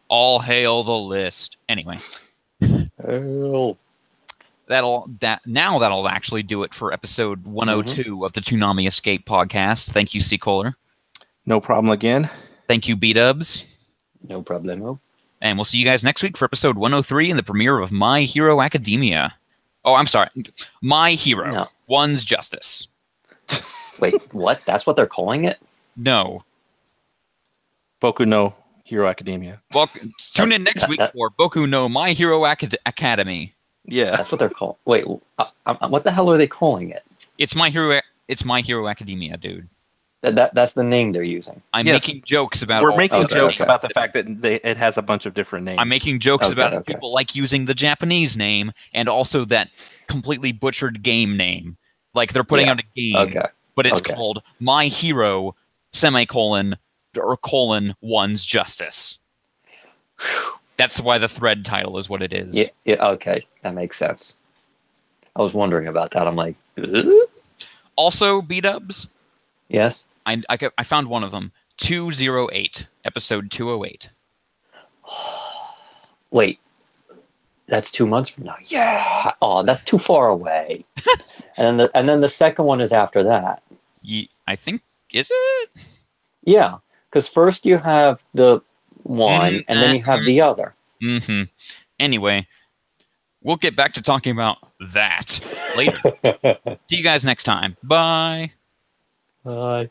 All hail the list. Anyway. Hail. That'll actually do it for episode 102 of the Toonami Escape podcast. Thank you, C. Kohler. No problem again. Thank you, B-Dubs. No problemo. And we'll see you guys next week for episode 103 and the premiere of My Hero Academia. Oh, I'm sorry. My Hero. One's Justice. Wait, what? That's what they're calling it? No. Boku no Hero Academia. Well, tune in next week for Boku no My Hero Academy. Yeah. That's what they're called. Wait, what the hell are they calling it? It's My Hero Academia, dude. That's the name they're using. I'm making jokes about We're making jokes about the fact that it has a bunch of different names. I'm making jokes about people like using the Japanese name and also that completely butchered game name. Like they're putting out a game, but it's called My Hero, One's Justice. That's why the thread title is what it is. Yeah, okay. That makes sense. I was wondering about that. I'm like, Also, B-Dubs? Yes? I found one of them. 208. Episode 208. Wait. That's 2 months from now. Yeah. Oh, that's too far away. and then the second one is after that. I think, is it? Yeah. Because first you have the one, and then you have the other. Mm-hmm. Anyway, we'll get back to talking about that later. See you guys next time. Bye. Bye.